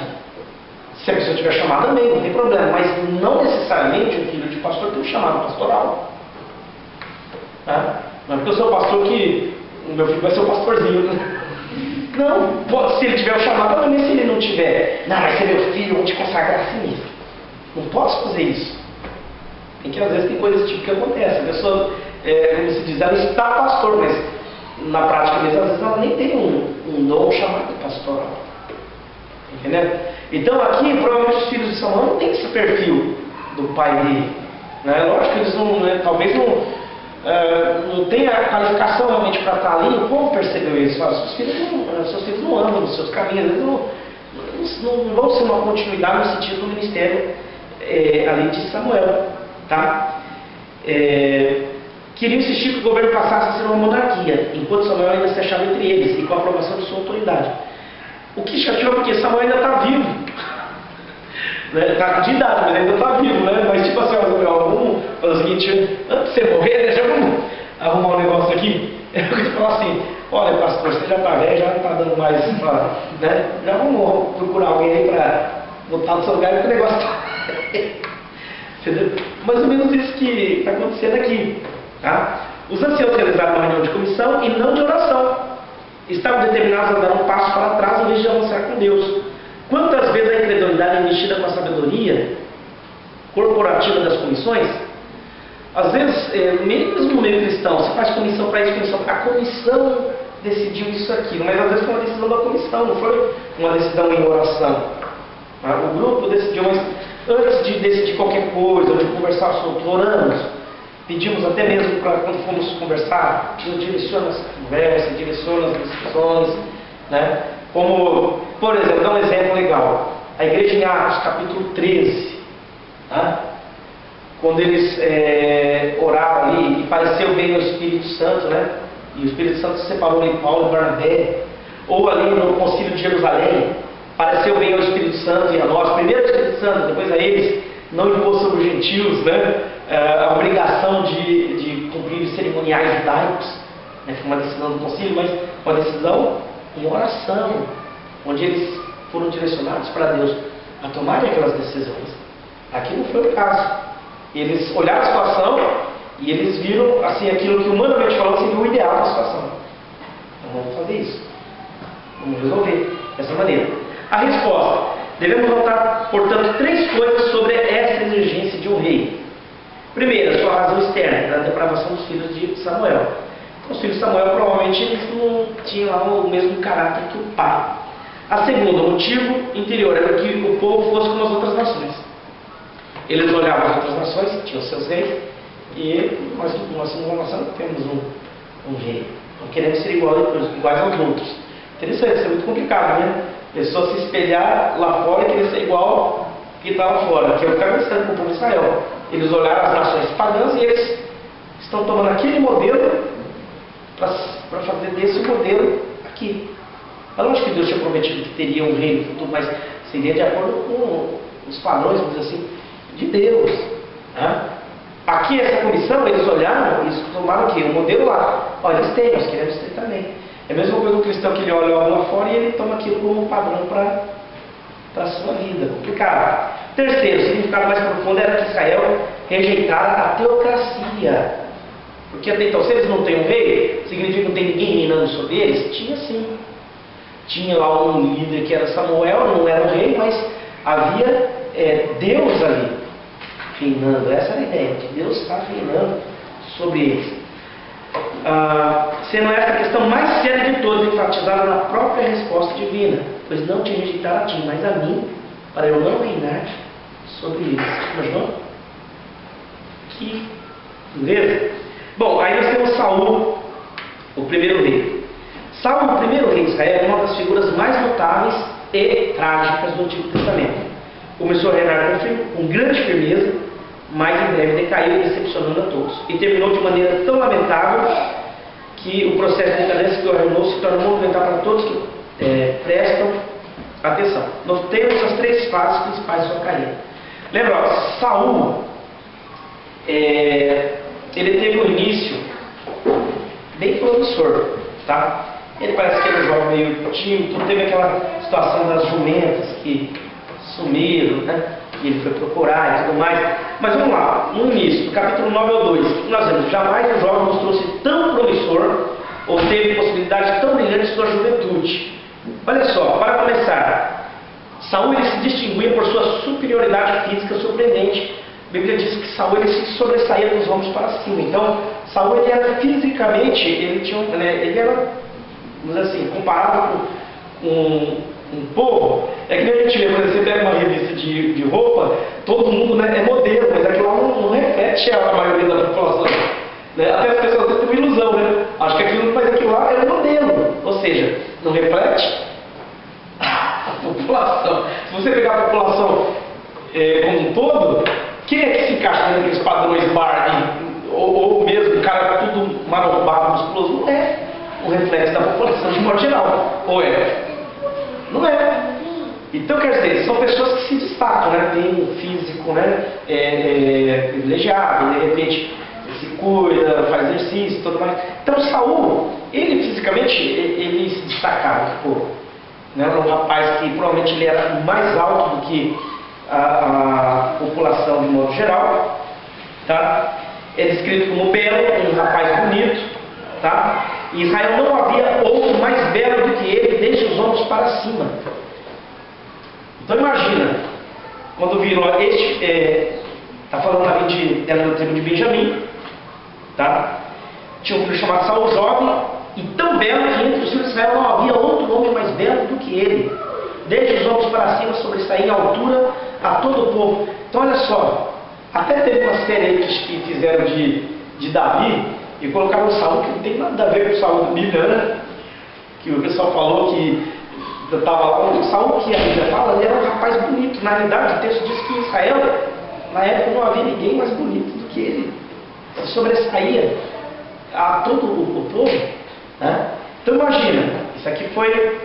[SPEAKER 1] se a pessoa tiver chamada, também, não tem problema. Mas não necessariamente o filho de pastor tem um chamado pastoral. Não é porque eu sou pastor que o meu filho vai ser o pastorzinho. Não, se ele tiver o chamado, também se ele não tiver. Não, vai ser meu filho, eu vou te consagrar assim mesmo. Não posso fazer isso. Tem que, às vezes, tem coisas tipo que acontecem. A pessoa, como se diz, ela está pastor, mas na prática mesmo, às vezes ela nem tem um dom chamado pastoral. Entendeu? Então aqui, provavelmente os filhos de Samuel não têm esse perfil do pai dele. Né? Lógico que eles não, talvez não tenham a qualificação realmente para estar ali. O povo percebeu isso. Seus filhos não andam nos seus caminhos, eles não vão ser uma continuidade no sentido do ministério ali de Samuel. Tá? Queriam insistir que o governo passasse a ser uma monarquia, enquanto Samuel ainda se achava entre eles e com a aprovação de sua autoridade. O que chateou porque Samuel ainda está vivo. Está de idade, mas ainda está vivo, né? Mas tipo assim, fazer o seguinte, antes de você morrer, né, já vamos arrumar um negócio aqui. Eu queria falar assim, olha pastor, você já está velho, já não está dando mais, né? Já vamos procurar alguém aí para botar no seu lugar, porque o negócio está... Entendeu? Mais ou menos isso que está acontecendo aqui. Tá? Os anciãos realizaram uma reunião de comissão e não de oração. Estavam determinados a dar um passo para trás em vez de avançar com Deus. Quantas vezes a incredulidade é mexida com a sabedoria corporativa das comissões? Às vezes, mesmo no meio cristão, se faz comissão para isso, comissão para... A comissão decidiu isso aqui, mas às vezes foi uma decisão da comissão, não foi uma decisão em oração. O grupo decidiu, mas antes de decidir qualquer coisa, ou de conversar sobre, oramos, pedimos até mesmo para quando fomos conversar, Deus direciona essa conversa, direciona as discussões, né? Como, por exemplo, dá um exemplo legal, a igreja em Atos, capítulo 13, tá? Quando eles oraram ali, e pareceu bem o Espírito Santo, né? E o Espírito Santo separou em Paulo e Barnabé, ou ali no Concílio de Jerusalém, pareceu bem ao Espírito Santo e a nós, primeiro ao Espírito Santo, depois a eles, não impôs sobre os gentios, né? A obrigação de cumprir os cerimoniais judaicos, né? Foi uma decisão do concílio, mas uma decisão em oração, onde eles foram direcionados para Deus a tomarem aquelas decisões. Aqui não foi o caso. Eles olharam a situação e eles viram assim, aquilo que humanamente falando seria o ideal da situação. Então vamos fazer isso. Vamos resolver dessa maneira. A resposta: devemos notar, portanto, 3 coisas sobre essa exigência de um rei. Primeiro, a sua razão externa, a depravação dos filhos de Samuel. Então, os filhos de Samuel provavelmente eles não tinham lá o mesmo caráter que o pai. A segunda, o motivo interior, era que o povo fosse como as outras nações. Eles olhavam as outras nações, tinham seus reis, e nós somos uma nação que temos um rei. Não queremos ser iguais aos outros. Interessante, isso é muito complicado, né? A pessoa se espelhar lá fora e querer ser igual que está lá fora, que é o que está acontecendo com o povo de Israel. Eles olharam as nações pagãs e eles estão tomando aquele modelo para fazer desse modelo aqui. É lógico que Deus tinha prometido que teria um rei no futuro, mas seria de acordo com os padrões, vamos dizer assim, de Deus. Né? Aqui, essa comissão, eles olharam e tomaram o quê? O modelo lá. Olha, eles têm, nós queremos ter também. É a mesma coisa do cristão que ele olha lá fora e ele toma aquilo como padrão para a sua vida. Complicado. Terceiro, o significado mais profundo era que Israel rejeitara a teocracia. Porque até então, se eles não têm um rei, significa que não tem ninguém reinando sobre eles? Tinha sim. Tinha lá um líder que era Samuel, não era o rei, mas havia Deus ali reinando. Essa era a ideia, que Deus está reinando sobre eles. Sendo essa a questão mais séria de todas, enfatizada na própria resposta divina, pois não te rejeitaram a ti, mas a mim, para eu não reinar sobre eles. Imaginou? Que beleza? Bom, aí nós temos Saul, o primeiro rei. Saul, o primeiro rei de Israel, é uma das figuras mais notáveis e trágicas do Antigo Testamento. Começou a reinar com grande firmeza, mas em breve decaiu, decepcionando a todos. E terminou de maneira tão lamentável que o processo de decadência que o reinou se tornou monumental para todos que prestam atenção. Nós temos as 3 fases principais de sua carreira. Lembra, Saul, ele teve um início bem promissor, tá? Ele parece que era um jovem meio tímido, teve aquela situação das jumentas que sumiram, né? E ele foi procurar e tudo mais. Mas vamos lá, no início, do capítulo 9 ao 2, nós vemos: jamais o jovem mostrou-se tão promissor ou teve possibilidade tão brilhante em sua juventude. Olha só, para começar, Saul ele se distinguia por sua superioridade física surpreendente. A Bíblia diz que Saul ele se sobressaía dos homens para cima. Então, Saul ele era fisicamente, ele era, vamos dizer assim, comparado com um povo, é que nem a gente vê, por exemplo, você pega uma revista de roupa, todo mundo, né, é modelo, mas aquilo lá não reflete a maioria da população. Né? Até as pessoas têm uma ilusão, né? Acho que aquilo lá é um modelo, ou seja, não reflete a população. Se você pegar a população como um todo, quem é que se encaixa naqueles padrões Barbie, ou mesmo o cara tudo marombado, musculoso? Não é o reflexo da população de modo geral, ou é? Não é. Então, quer dizer, são pessoas que se destacam, né? Tem um físico, né? Privilegiado, de repente se cuida, faz exercício e tudo mais. Então Saul, ele fisicamente, ele se destacava um pouco. Né? Era um rapaz que provavelmente ele era mais alto do que a população de modo geral. Tá? É descrito como belo, um rapaz bonito. Tá? Em Israel não havia outro mais belo do que ele, desde os ombros para cima. Então imagina, quando viram está falando ali era da tribo de Benjamim, tá? Tinha um filho chamado Saul jovem, e tão belo que entre os filhos de Israel não havia outro homem mais belo do que ele. Desde os ombros para cima, sobressaía em altura a todo o povo. Então olha só, até teve uma série aí que fizeram de Davi, e colocaram o Saul, que não tem nada a ver com o Saul da Bíblia, né? Que o pessoal falou que estava lá, o Saul que a Bíblia fala, ele era um rapaz bonito. Na realidade, o texto diz que em Israel, na época, não havia ninguém mais bonito do que ele. Ele sobressaía a todo o povo. Né? Então imagina, isso aqui foi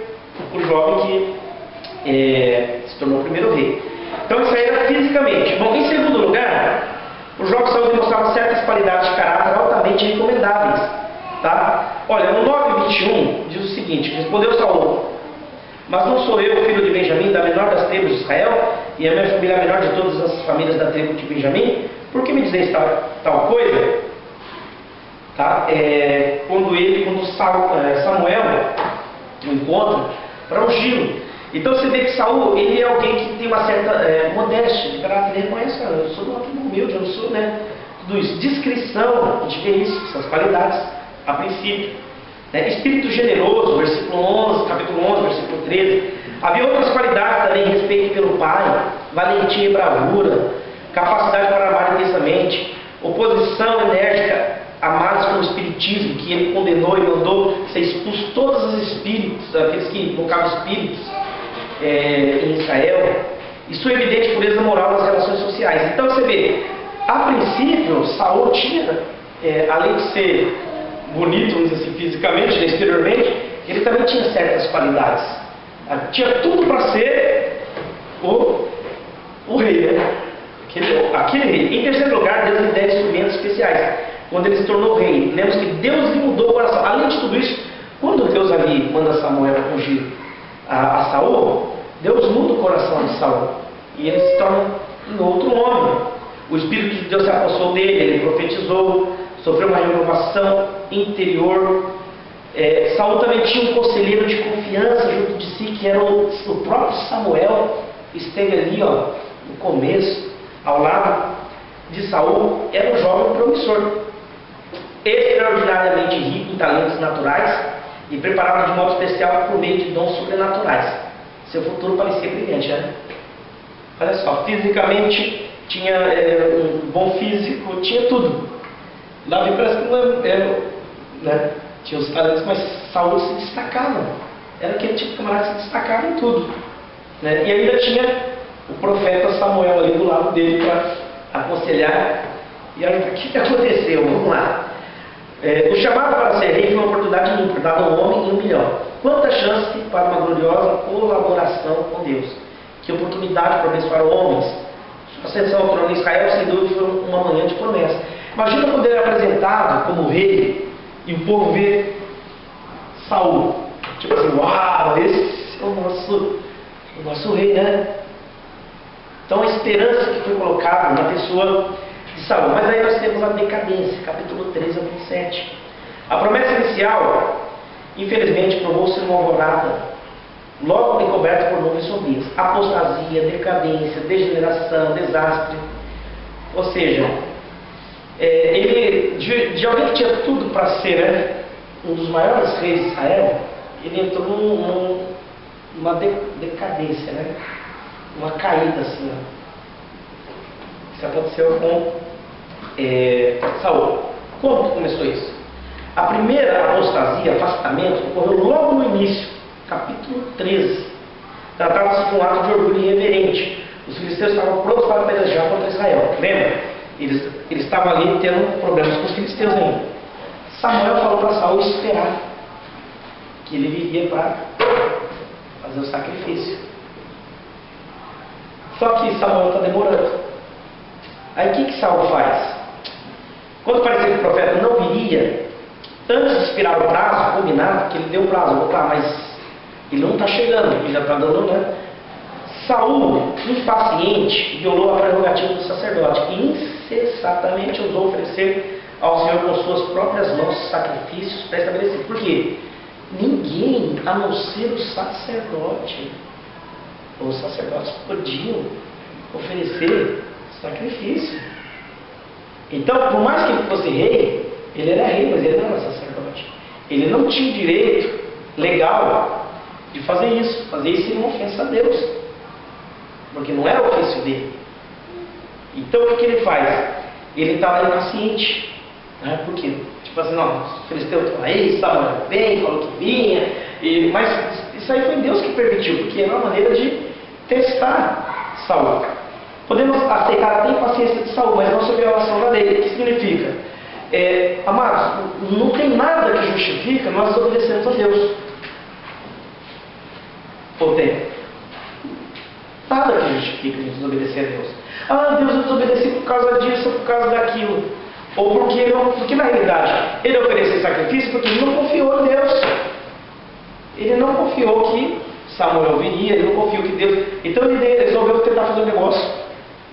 [SPEAKER 1] o jovem que se tornou o primeiro rei. Então isso aí era fisicamente. Bom, em segundo lugar, o jovem Saul demonstrava certas qualidades de caráter altamente recomendáveis. Tá? Olha, no 9:21 diz o seguinte: respondeu Saul: mas não sou eu, filho de Benjamim, da menor das tribos de Israel, e a minha família é a menor de todas as famílias da tribo de Benjamim? Por que me dizeis tal coisa? Tá? Quando Samuel o encontra para ungí-lo. Então você vê que Saul, ele é alguém que tem uma certa modéstia de caráter. Ele reconhece, eu sou uma tribo humilde, eu não sou, né? Tudo isso. Discrição, a gente vê isso, essas qualidades, a princípio. Espírito generoso, versículo 11, capítulo 11, versículo 13. Havia outras qualidades também: respeito pelo pai, valentia e bravura, capacidade para amar intensamente, oposição enérgica a males como o espiritismo, que ele condenou e mandou ser expulso todos os espíritos, aqueles que invocavam espíritos em Israel, e sua evidente pureza moral nas relações sociais. Então você vê, a princípio, Saul tinha, além de ser bonito, vamos dizer assim, fisicamente, exteriormente, ele também tinha certas qualidades. Tinha tudo para ser o rei, né? Aquele rei. Em terceiro lugar, Deus lhe deu instrumentos especiais. Quando ele se tornou rei, lemos que Deus lhe mudou o coração. Além de tudo isso, quando Deus ali manda Samuel ungir a Saul, Deus muda o coração de Saul. E ele se torna um outro homem. O Espírito de Deus se apossou dele, ele profetizou, sofreu uma renovação interior. Saul também tinha um conselheiro de confiança junto de si, que era o próprio Samuel. Esteve ali, no começo, ao lado de Saul. Era um jovem promissor, extraordinariamente rico em talentos naturais e preparado de modo especial por meio de dons sobrenaturais. Seu futuro parecia brilhante, né? Olha só, fisicamente tinha um bom físico, tinha tudo. Davi parece que não era, né? Tinha os talentos, mas Saul se destacava. Era aquele tipo de camarada que se destacava em tudo. Né? E ainda tinha o profeta Samuel ali do lado dele para aconselhar. E aí, o que aconteceu? Vamos lá. O chamado para ser rei foi uma oportunidade ímpar, dada a um homem e um milhão. Quanta chance para uma gloriosa colaboração com Deus. Que oportunidade para abençoar homens. Sua ascensão ao trono de Israel, sem dúvida, foi uma manhã de promessa. Imagina quando ele é apresentado como rei e o povo vê Saul. Tipo assim, uau, esse é o nosso rei, né? Então a esperança que foi colocada na pessoa de Saul. Mas aí nós temos a decadência, capítulo 13 ao 27. A promessa inicial, infelizmente, provou-se uma alvorada, logo encoberta por nuvens sombrias. Apostasia, decadência, degeneração, desastre. Ou seja, ele, de alguém que tinha tudo para ser, né, um dos maiores reis de Israel, ele entrou numa decadência, né? Uma caída assim. Isso aconteceu com Saul. Como que começou isso? A primeira apostasia, afastamento, ocorreu logo no início, capítulo 13. Tratava-se de um ato de orgulho irreverente. Os filisteus estavam prontos para pelejar contra Israel. Lembra? Eles estavam ali tendo problemas com os filisteus ainda. Samuel falou para Saul esperar, que ele viria para fazer o sacrifício. Só que Samuel está demorando. Aí o que Saul faz? Quando parecia que o profeta não viria, antes de expirar o prazo combinado, que ele deu o prazo, mas ele não está chegando, ele já está dando, né? Saul, impaciente, violou a prerrogativa do sacerdote e incessantemente ousou oferecer ao Senhor com suas próprias mãos sacrifícios pré-estabelecidos. Por quê? Ninguém, a não ser o sacerdote, os sacerdotes podiam oferecer sacrifício. Então, por mais que ele fosse rei, ele era rei, mas ele não era sacerdote. Ele não tinha direito legal de fazer isso. Fazer isso seria uma ofensa a Deus, porque não era o ofício dele. Então, o que ele faz? Ele estava impaciente. Né? Por quê? Tipo assim, não, os filisteus estão aí, estavam bem, falou que vinha, mas isso aí foi Deus que permitiu, porque era uma maneira de testar Saul. Podemos aceitar até a impaciência de Saul, mas não sob a violação da lei. O que significa? Amados, não tem nada que justifica nós obedecermos a Deus. Ou tem? Nada que justifica nós desobedecer a Deus. Ah, Deus, eu desobedeci por causa disso, por causa daquilo. Ou porque na realidade ele ofereceu sacrifício porque ele não confiou em Deus. Ele não confiou que Samuel viria, ele não confiou que Deus... Então ele resolveu tentar fazer o negócio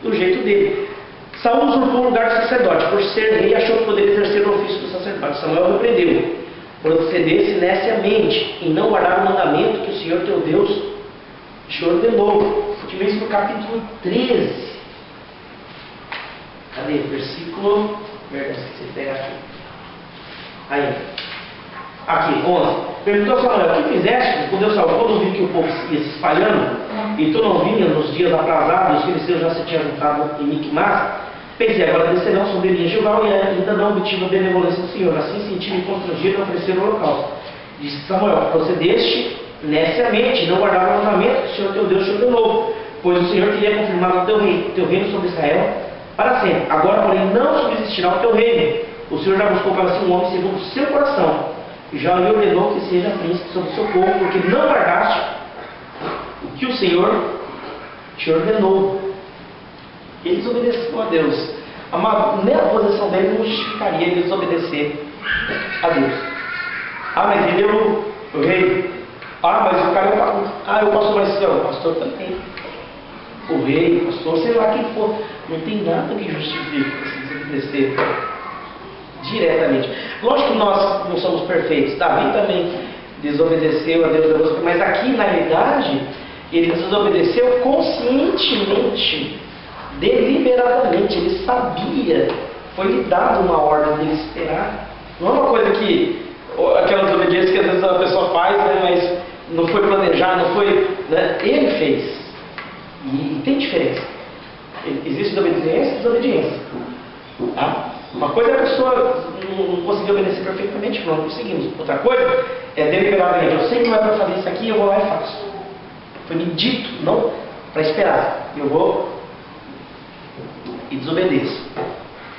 [SPEAKER 1] do jeito dele. Saul usurpou o lugar de sacerdote. Por ser rei, achou que poderia exercer o ofício do sacerdote. Samuel repreendeu. Procedesse neciamente em não guardar o mandamento que o Senhor teu Deus te ordenou. Tive isso no capítulo 13. Cadê? Versículo... Esqueci de pegar aqui. Aí. Aqui, 11. Perguntou a Samuel: o que fizeste? Respondeu Saul: quando vi que o povo ia se espalhando, e tu não vinha nos dias aprazados, os filisteus já se tinham juntado em Micmas, pensei, agora descerão sobre mim Jeová, e ainda não obtive a benevolência do Senhor. Assim senti-me constrangido a oferecer o holocausto. Disse Samuel: procedeste neciamente, não guardava o mandamento que o Senhor teu Deus te ordenou, pois o Senhor queria confirmar o teu reino sobre Israel para sempre. Agora, porém, não subsistirá o teu reino. O Senhor já buscou para si um homem segundo o seu coração, e já lhe ordenou que seja príncipe sobre o seu povo, porque não guardaste o que o Senhor te ordenou. Eles obedeceram a Deus. Amado, nem a posição dele não justificaria ele desobedecer a Deus. Ah, mas ele é o rei. Ah, mas o cara é o pastor. Ah, o pastor, mas o pastor também. O rei, o pastor, sei lá quem for. Não tem nada que justifique se desobedecer diretamente. Lógico que nós não somos perfeitos. Davi também desobedeceu a Deus, mas aqui na realidade ele desobedeceu conscientemente, deliberadamente. Ele sabia, foi-lhe dado uma ordem dele esperar. Não é uma coisa que aquela desobediência que às vezes a pessoa faz, né, mas não foi planejado, não foi, né, ele fez. E tem diferença. Existe desobediência e desobediência. Tá? Uma coisa é a pessoa não conseguir obedecer perfeitamente, não conseguimos. Outra coisa é deliberadamente: eu sei que não é para fazer isso aqui, eu vou lá e faço. Foi me dito, não para esperar. Eu vou e desobedeço.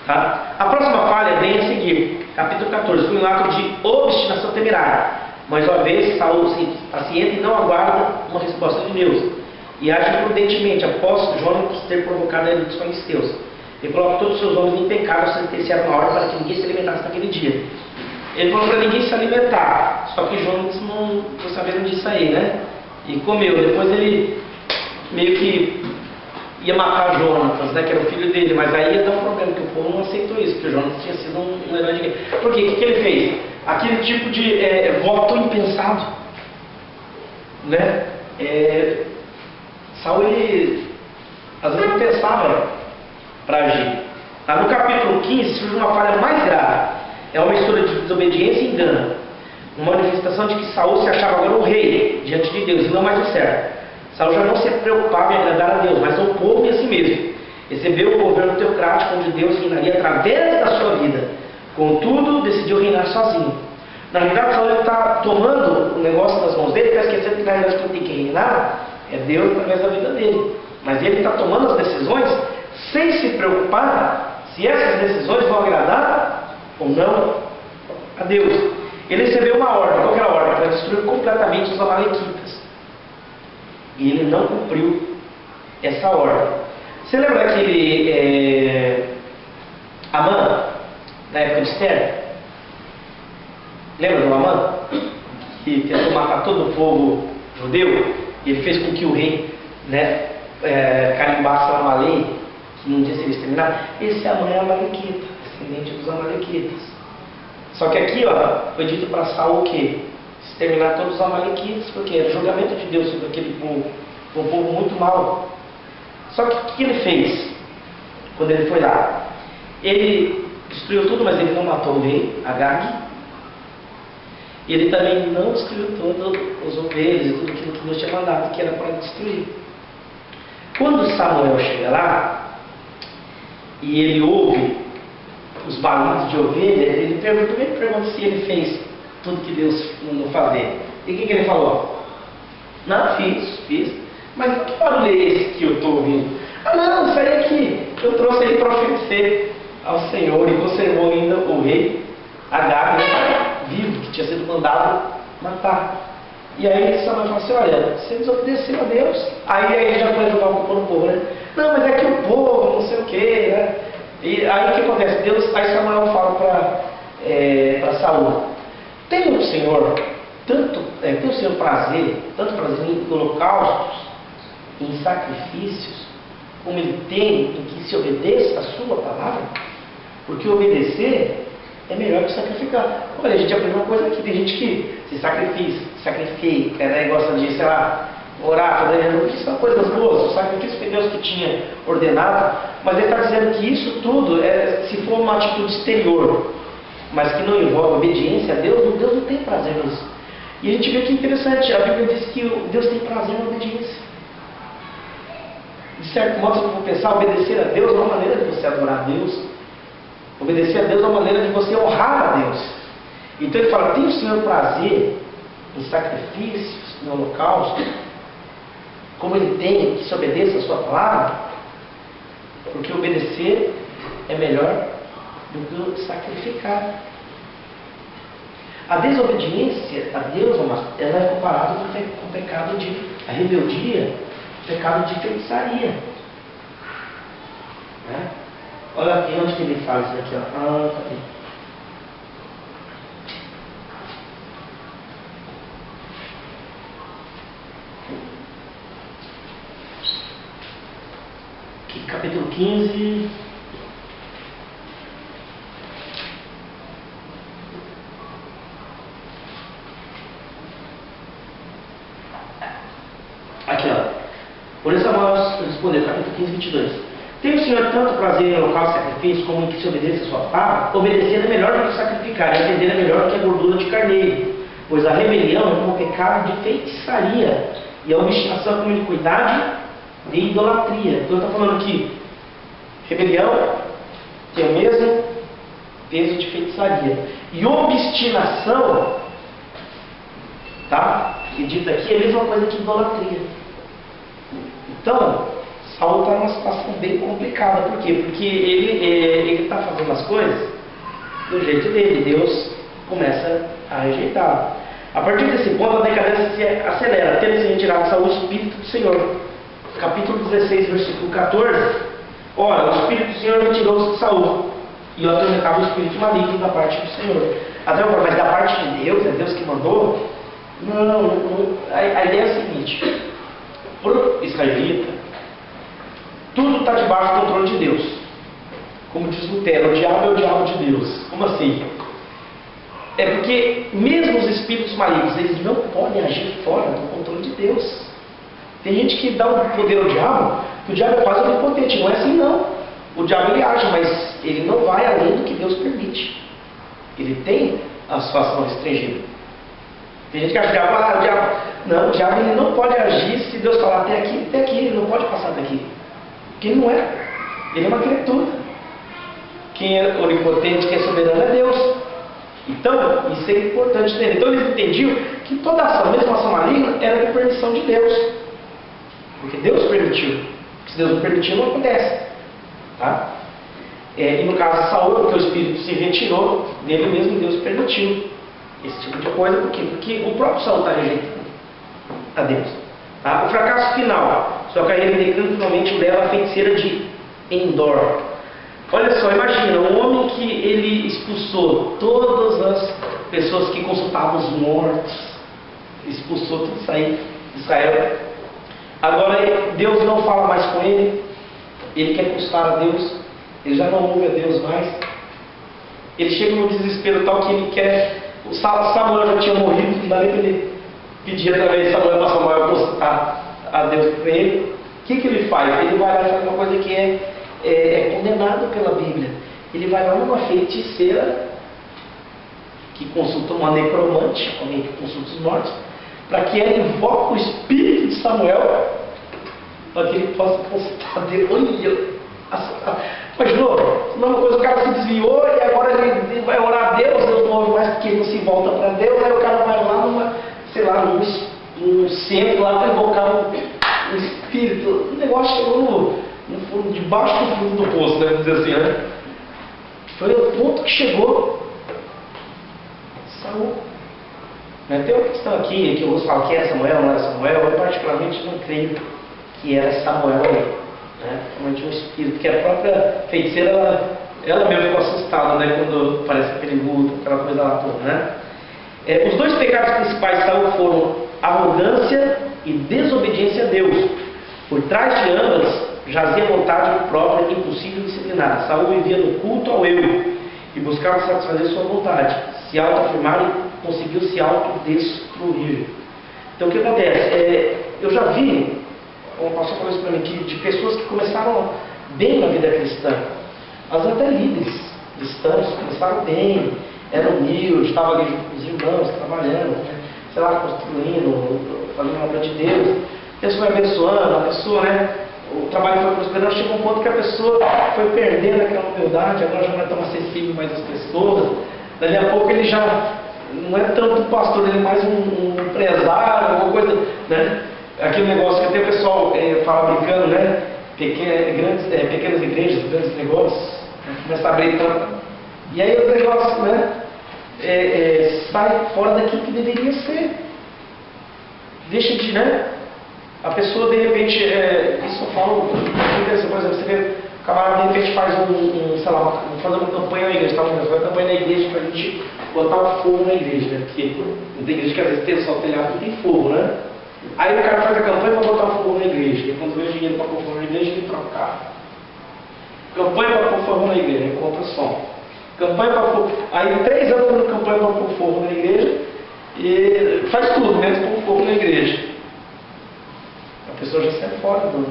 [SPEAKER 1] Tá? A próxima falha vem a seguir. Capítulo 14. Foi um ato de obstinação temerária. Mais uma vez, Saul se pacienta e não aguarda uma resposta de Deus. E age prudentemente após Jonatas ter provocado a ira dos filisteus. Ele coloca todos os seus homens em pecado, sentenciaram uma ordem para que ninguém se alimentasse naquele dia. Ele falou para ninguém se alimentar. Só que Jonatas não sabendo disso aí, né? E comeu. Depois ele meio que ia matar Jonatas, né? Que era o filho dele. Mas aí ia dar um problema, que o povo não aceitou isso, porque Jonatas tinha sido um herói de guerra. Por quê? O que ele fez? Aquele tipo de voto impensado. Né? Saul, ele às vezes não pensava para agir. No capítulo 15 surge uma falha mais grave. É uma mistura de desobediência e engano. Uma manifestação de que Saul se achava agora o rei diante de Deus, e não mais o certo. Saul já não se preocupava em agradar a Deus, mas ao povo e a si mesmo. Recebeu o governo teocrático, onde Deus reinaria através da sua vida. Contudo, decidiu reinar sozinho. Na realidade, Saul está tomando o negócio das mãos dele, está esquecendo que na realidade quem tem que reinar é Deus através da vida dele. Mas ele está tomando as decisões sem se preocupar se essas decisões vão agradar ou não a Deus. Ele recebeu uma ordem. Qual era a ordem? Para destruir completamente os amalequitas. E ele não cumpriu essa ordem. Você lembra daquele Amã, na época de Esther? Lembra do Amã? Que tentou matar todo o povo judeu, e ele fez com que o rei, né, carimbasse uma lei que não dia seria exterminado. Esse Amã é amalequita, descendente dos amalequitas. Só que aqui, ó, foi dito para Saul o quê? Exterminar todos os amalequitas, porque era o julgamento de Deus sobre aquele povo, um povo muito mau. Só que o que ele fez quando ele foi lá? Ele destruiu tudo, mas ele não matou o rei, Agag. Ele também não destruiu todos os ovelhas e tudo aquilo que Deus tinha mandado, que era para destruir. Quando Samuel chega lá, e ele ouve os balidos de ovelha, ele pergunta se ele fez tudo que Deus mandou fazer. E o que ele falou? Não, fiz. Mas que barulho é esse que eu estou ouvindo? Ah não, isso aí é que eu trouxe ele para oferecer ao Senhor, e conservou ainda o rei Agag, vivo, que tinha sido mandado matar. E aí Samuel falou assim, olha, você desobedeceu a Deus. Aí ele já foi jogar o culpa no povo, né? Não, mas é que o povo, não sei o que, né? E aí o que acontece? Aí Samuel fala para Saul, tem o Senhor tem o Senhor tanto prazer em holocaustos, em sacrifícios, como ele tem em que se obedeça a sua palavra? Porque obedecer é melhor que sacrificar. Olha, a gente aprendeu uma coisa aqui, tem gente que se sacrifica, né, e gosta de, sei lá, orar, fazer, isso são coisas boas, o sacrifício foi Deus que tinha ordenado, mas ele está dizendo que isso tudo, se for uma atitude exterior, mas que não envolve obediência a Deus, Deus não tem prazer nisso. E a gente vê que interessante, a Bíblia diz que Deus tem prazer na obediência. De certo modo, se eu for pensar, obedecer a Deus é uma maneira de você adorar a Deus. Obedecer a Deus é uma maneira de você honrar a Deus. Então ele fala, tem o Senhor prazer em sacrifícios, no holocausto, como ele tem que se obedeça a sua palavra? Porque obedecer é melhor do que sacrificar. A desobediência a Deus, ela é comparada com o pecado a rebeldia, o pecado de feitiçaria. Né? Olha aqui onde que ele fala isso aqui, ó. Cadê? Aqui, capítulo 15. Aqui, ó. Por isso Samuel respondeu, capítulo 15, 22. Tem o Senhor tanto prazer em holocausto e sacrifício, como em que se obedeça a sua palavra? Obedecer é melhor do que sacrificar, e atender é melhor do que a gordura de carneiro. Pois a rebelião é como o pecado de feitiçaria, e a obstinação é como iniquidade de idolatria. Então está falando que rebelião tem o mesmo peso de feitiçaria. E obstinação, tá? Que dito aqui é a mesma coisa que idolatria. Então, Saul está numa situação bem complicada. Por quê? Porque ele está fazendo as coisas do jeito dele. Deus começa a rejeitar. A partir desse ponto, a decadência se acelera, tendo se retirado Saul o Espírito do Senhor. Capítulo 16, versículo 14. Ora, o Espírito do Senhor retirou-se de Saul, e o atormentava o Espírito maligno da parte do Senhor. Até agora, mas da parte de Deus, é Deus que mandou? Não. A ideia é a seguinte: para o israelita, tudo está debaixo do controle de Deus. Como diz Lutero, o diabo é o diabo de Deus. Como assim? É porque mesmo os espíritos malignos, eles não podem agir fora do controle de Deus. Tem gente que dá um poder ao diabo, que o diabo é quase onipotente. Não é assim não. O diabo ele age, mas ele não vai além do que Deus permite. Ele tem a sua ação restringida. Tem gente que acha que o diabo... Não, o diabo ele não pode agir se Deus falar até aqui, ele não pode passar daqui. Porque ele não é. Ele é uma criatura. Quem é onipotente, quem é soberano é Deus. Então, isso é importante entender. Então eles entendiam que toda ação, mesmo ação maligna, era de permissão de Deus. Porque Deus permitiu. Se Deus não permitiu, não acontece. Tá? E no caso de Saul, porque o Espírito se retirou dele mesmo, Deus permitiu esse tipo de coisa. Por quê? Porque o próprio Saul está rejeitando a Deus. Tá? O fracasso final Sua carreira declina finalmente leva a feiticeira de Endor. Olha só, imagina, um homem que ele expulsou todas as pessoas que consultavam os mortos, expulsou tudo isso aí de Israel. Agora Deus não fala mais com ele, ele quer consultar a Deus, ele já não ouve a Deus mais. Ele chega no desespero tal que ele quer. O Samuel já tinha morrido, não dá nem para ele pedir através de Samuel para Samuel consultar a Deus com ele. O que ele faz? Ele vai lá e faz uma coisa que é condenado pela Bíblia. Ele vai lá numa feiticeira que consulta uma necromante, alguém que consulta os mortos, para que ela invoque o espírito de Samuel para que ele possa consultar Deus. Imaginou? Não, uma coisa, o cara se desviou e agora ele vai orar a Deus, Deus não ouve mais porque ele não se volta para Deus, aí o cara vai lá num centro lá para invocar o espírito. O negócio chegou debaixo do fundo do poço, deve dizer assim, né? Foi o ponto que chegou. Saul. Tem uma questão aqui que eu vou falar que era Samuel, não era Samuel. Eu particularmente não creio que era Samuel, realmente um espírito, que a própria feiticeira, ela mesma ficou assustada, quando aparece aquele vulto, aquela coisa lá toda, Os dois pecados principais de Saul foram arrogância e desobediência a Deus. Por trás de ambas jazia vontade própria, impossível e disciplinada. Saul vivia no culto ao eu e buscava satisfazer sua vontade, se autoafirmar e conseguiu se autodestruir. Então o que acontece? Eu já vi, o pastor falou isso para mim, de pessoas que começaram bem na vida cristã, às vezes até líderes cristãos, começaram bem, eram humildes, estavam ali junto com os irmãos, trabalhando, construindo, fazendo a obra de Deus, a pessoa foi abençoando, a pessoa, o trabalho foi prosperando, chegou um ponto que a pessoa foi perdendo aquela humildade, agora já não é tão acessível mais às pessoas, dali a pouco ele já não é tanto um pastor, ele é mais um empresário, alguma coisa, aquele negócio que até o pessoal fala brincando, pequenas igrejas, grandes negócios, começa a abrir tanto, e aí o negócio, sai fora daquilo que deveria ser, deixa de, a pessoa de repente, isso eu falo, por exemplo, você vê, o camarada de repente faz fazer uma campanha na igreja, uma campanha na igreja para a gente botar um fogo na igreja, porque tem igreja que às vezes tem só telhado e tem fogo, Aí o cara faz a campanha para botar fogo na igreja, e quando vê o dinheiro para pôr fogo na igreja, ele troca o carro. Campanha para pôr fogo na igreja, ele compra som. Campanha para pôr. Aí 3 anos fazendo campanha para pôr fogo na igreja, e faz tudo, menos pôr fogo na igreja. A pessoa já sai fora do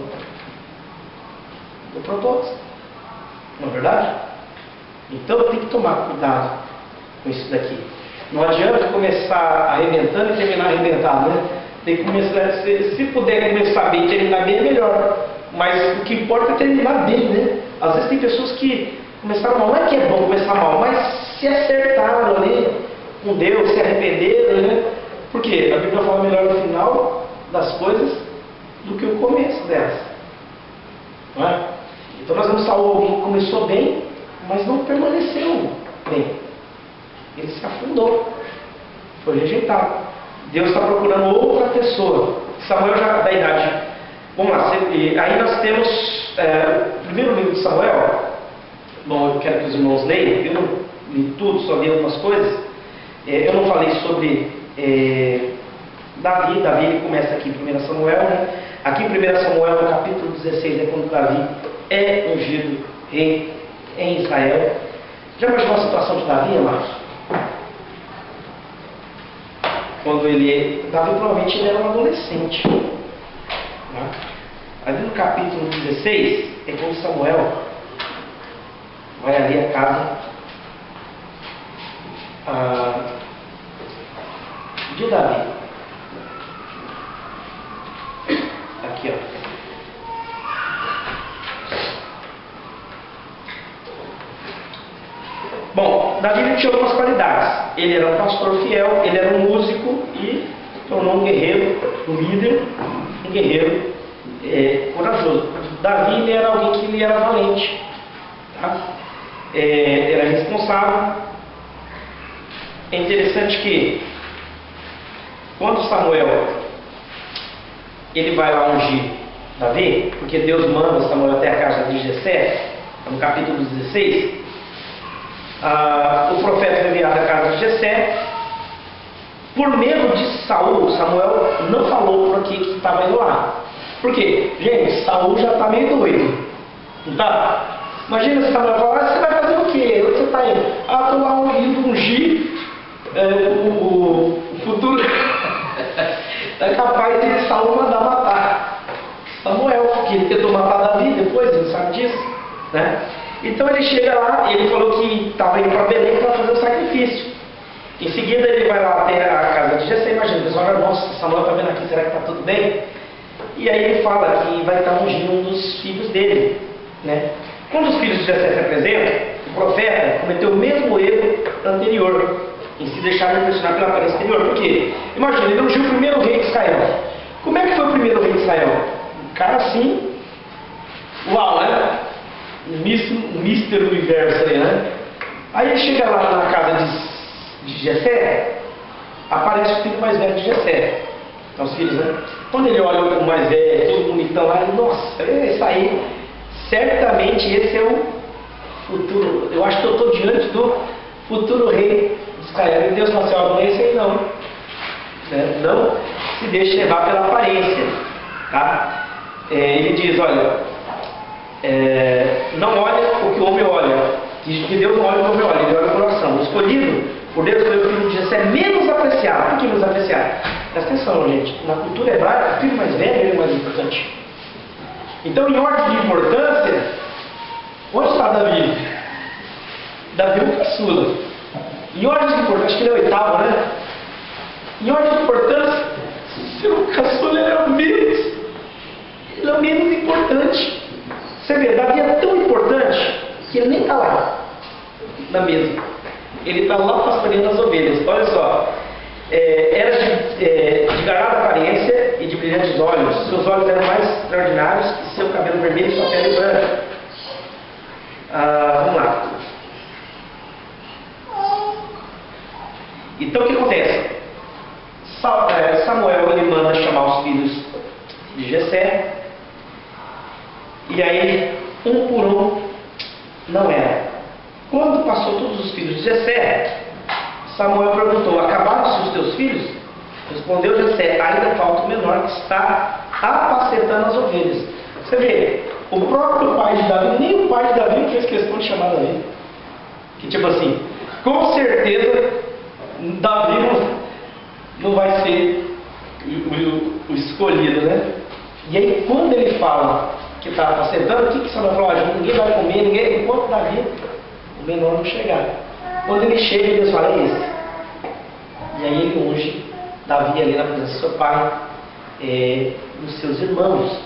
[SPEAKER 1] propósito. Não é verdade? Então tem que tomar cuidado com isso daqui. Não adianta começar arrebentando e terminar arrebentado, Tem que começar, se puder começar bem e terminar bem é melhor. Mas o que importa é terminar bem, Às vezes tem pessoas que começaram mal, não é que é bom começar mal, mas se acertaram ali com Deus, se arrependeram, Por quê? A Bíblia fala melhor no final das coisas do que o começo delas. Não é? Então nós vemos Saul, alguém que começou bem, mas não permaneceu bem. Ele se afundou, foi rejeitado. Deus está procurando outra pessoa. Samuel já da idade. Vamos lá, aí nós temos o primeiro livro de Samuel. Bom, eu quero que os irmãos leiam. Eu não li tudo, só li algumas coisas. Eu não falei sobre Davi. Davi ele começa aqui em 1 Samuel. Aqui em 1 Samuel, no capítulo 16, é quando Davi é ungido rei em Israel. Já imaginou a situação de Davi, amados? Quando Davi provavelmente ele era um adolescente. Ali no capítulo 16 é quando Samuel vai ali à casa de Davi. Aqui, Bom, Davi tinha algumas qualidades. Ele era um pastor fiel, ele era um músico e tornou um guerreiro, um líder, um guerreiro corajoso. Davi ele era alguém que ele era valente, era responsável. É interessante que quando Samuel ele vai lá ungir Davi, porque Deus manda Samuel até a casa de Jessé, no capítulo 16, o profeta foi enviado à casa de Jessé. Por medo de Saul, Samuel não falou por aqui que estava indo lá. Por quê? Gente, Saul já está meio doido. Não tá? Imagina se Samuel falar, você vai fazer o quê? Onde você está indo? Estou lá indo ungir o futuro. É capaz de Saul mandar matar Samuel, porque ele tentou matar Davi depois, ele sabe disso, né? Então ele chega lá, ele falou que estava indo para Belém para fazer o sacrifício. Em seguida ele vai lá até a casa de Jessé. Imagina, o pessoal vai, nossa, Samuel está vendo aqui, será que está tudo bem? E aí ele fala que vai estar ungindo um dos filhos dele, né? Quando os filhos de Jessé se apresentam, o profeta cometeu o mesmo erro anterior, em se deixar impressionar pela aparência exterior. Por quê? Imagina, ele ungiu o primeiro rei de Israel. Como é que foi o primeiro rei de Israel? Um cara assim, uau, né? Mister Universo aí, né? Aí ele chega lá na casa de Jessé, aparece o filho mais velho de Jessé. Então os filhos, né? Quando ele olha o mais velho, todo bonitão lá, ele, nossa, isso aí, certamente esse é o futuro. Eu acho que eu estou diante do futuro rei de Israel. E Deus fala assim, não é esse aí não. Né? Não se deixe levar pela aparência. Tá? Ele diz, olha, não olha o que o homem olha. Diz que Deus não olha o que o homem olha, ele olha o coração. O escolhido por Deus foi o filho de Jessé menos apreciado. Por que menos aprciado? Presta atenção, gente. Na cultura hebraica, o filho mais velho ele é mais importante. Então, em ordem de importância, onde está Davi? Davi é o caçula. Em ordem de importância, acho que ele é o oitavo, né? Em ordem de importância, se o caçula ele é o menos importante. Você vê, Davi é tão importante que ele nem está lá na mesa. Ele está lá pastoreando as ovelhas. Olha só, era de garada aparência e de brilhantes olhos. Seus olhos eram mais extraordinários que seu cabelo vermelho e sua pele branca. Vamos lá. Então o que acontece? Samuel ele manda chamar os filhos de Jessé. E aí, um por um, não era. Quando passou todos os filhos de Jessé, Samuel perguntou, acabaram-se os teus filhos? Respondeu Jessé, ainda falta o menor que está apacentando as ovelhas. Você vê, o próprio pai de Davi, nem o pai de Davi fez questão de chamar Davi. Que tipo assim, com certeza, Davi não vai ser o escolhido, né? E aí, quando ele fala que está apacentando, o que Samuel falou? Ninguém vai comer, ninguém, enquanto Davi, o menor não chegar. Quando ele chega, Deus fala, é esse. E aí ele unge Davi ali na presença do seu pai, dos seus irmãos.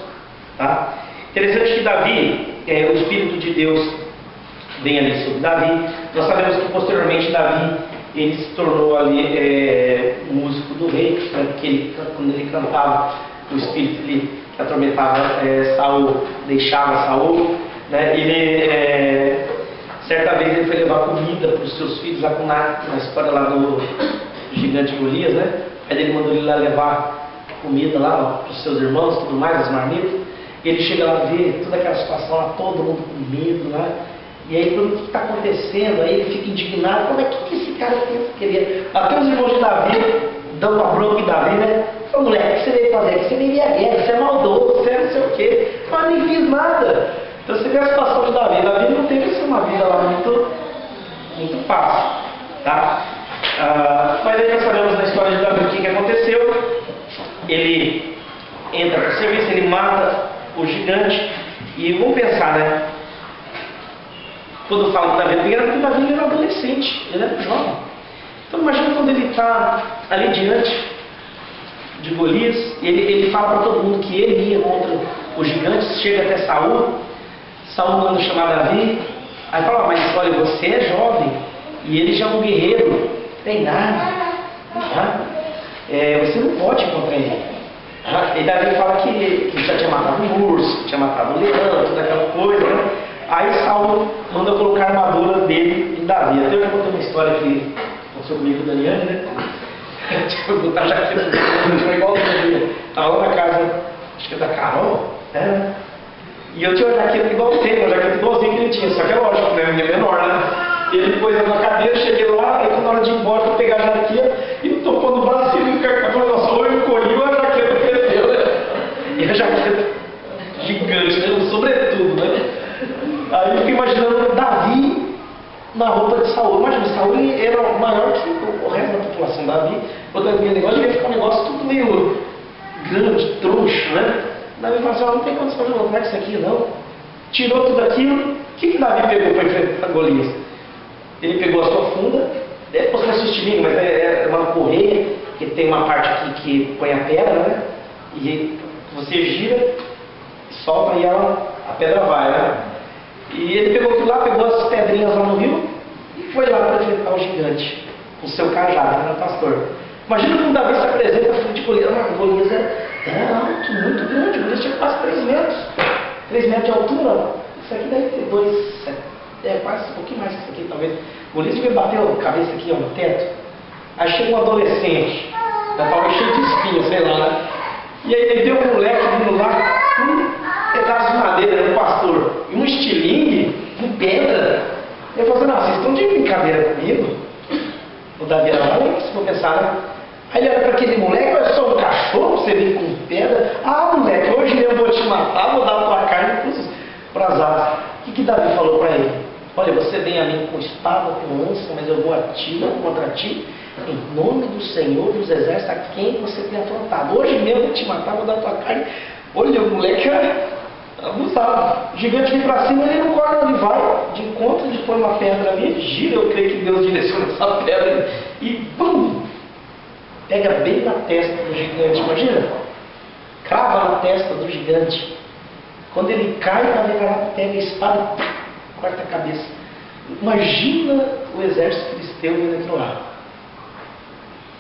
[SPEAKER 1] Tá? Interessante que Davi, o Espírito de Deus vem ali sobre Davi. Nós sabemos que posteriormente Davi ele se tornou ali músico do rei, né? Porque quando ele cantava, o Espírito que atormentava Saul, deixava Saul, né? Certa vez ele foi levar comida para os seus filhos, lá na história lá do gigante Golias, né? Aí ele mandou ele lá levar comida lá para os seus irmãos, tudo mais, as marmitas. E ele chega lá, vê toda aquela situação lá, todo mundo com medo lá. E aí, o que está acontecendo? Aí ele fica indignado. Como é que esse cara queria? Até os irmãos de Davi dão uma bronca em Davi, né? Ô moleque, o que você veio fazer aqui? Você veio a guerra, você é maldoso, você é não sei o quê. Mas nem fiz nada. Então você vê a situação de Davi. Davi não teve assim, uma vida lá muito fácil. Tá? Mas aí nós sabemos na história de Davi o que aconteceu. Ele entra para o serviço, ele mata o gigante. E vamos pensar, né? Quando eu falo que Davi era porque Davi era adolescente, ele era jovem. Então imagina quando ele está ali diante de Golias, ele fala para todo mundo que ele ia contra os gigantes, chega até Saul manda chamar Davi, aí fala, mas olha, você é jovem, e ele já é um guerreiro, treinado, tá? Você não pode encontrar ele. E Davi fala que já tinha matado um urso, que tinha matado um leão, toda aquela coisa, né? Aí Saul manda colocar a armadura dele em Davi. Até eu já contei uma história que aconteceu comigo com o Daniel, né? Tipo, botar já que foi igual o Davi. Estava lá na casa acho que é da Carol, né? E eu tinha uma jaqueta igual tem, uma jaqueta igualzinha que ele tinha, só que é lógico, né? Minha menor, né? Ele pôs ela na cadeira, cheguei lá, aí na hora de ir embora, eu pegar a jaqueta, e tocou no braço, ele falou, nossa, ou eu encolhi ou a jaqueta cresceu, né? E a jaqueta gigante, né? Um sobretudo, né? Aí eu fiquei imaginando Davi na roupa de Saul. Imagina, Saul ele era maior que o resto da população. Davi, quando eu vi o negócio, devia ficar um negócio tudo meio grande, troncho, né? Davi falou assim, não tem condição de lutar com isso aqui, não. Tirou tudo aquilo. O que Davi pegou para enfrentar Golias? Ele pegou a sua funda, depois não fosse estilingue, mas é uma correia, que tem uma parte aqui que põe a pedra, né? E você gira, solta e a pedra vai, né? E ele pegou tudo lá, pegou as pedrinhas lá no rio e foi lá para enfrentar o gigante, com o seu cajado, né, pastor? Imagina quando Davi se apresenta à frente de Golias. Golias era alto, muito grande, Golias tinha quase 3 metros. 3 metros de altura. Isso aqui deve ter quase um pouquinho mais que isso aqui, talvez. Golias devia bater a cabeça aqui ó, no teto. Aí chega um adolescente, talvez cheio de espinhos, sei lá, né? E aí ele viu um moleque vindo lá, pedaço de madeira, né, pastor, e um estilingue, com pedra. Ele falou assim, não, vocês estão de brincadeira comigo? O Davi era lá, se for pensar, né? Aí ele olha para aquele moleque, é só um cachorro, você vem com pedra. Ah, moleque, hoje eu vou te matar, vou dar a tua carne para as asas. O que Davi falou para ele? Olha, você vem a mim com espada, com lança, mas eu vou atirar contra ti, em nome do Senhor dos Exércitos, a quem você tem afrontado. Hoje mesmo eu vou te matar, vou dar a tua carne. Olha, o moleque é abusado. O gigante vem para cima, ele não corre, ele vai de encontro, ele põe uma pedra ali, gira, eu creio que Deus direciona essa pedra e bum! Pega bem na testa do gigante, imagina? Crava na testa do gigante. Quando ele cai, pega a espada e corta a cabeça. Imagina o exército filisteu vindo aqui lá.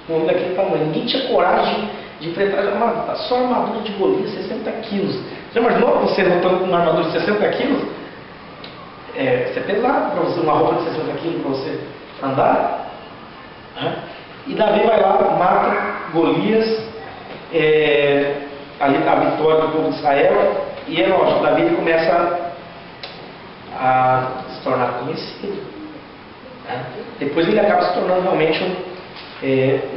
[SPEAKER 1] Um homem daquele tamanho. Ninguém tinha coragem de enfrentar só a armadura de Golias, 60 quilos. Você imaginou você lutando com uma armadura de 60 quilos? Isso é pesado para você, uma roupa de 60 quilos para você andar. E Davi vai lá, mata Golias, ali a vitória do povo de Israel. E é lógico, Davi ele começa a se tornar conhecido. Depois ele acaba se tornando realmente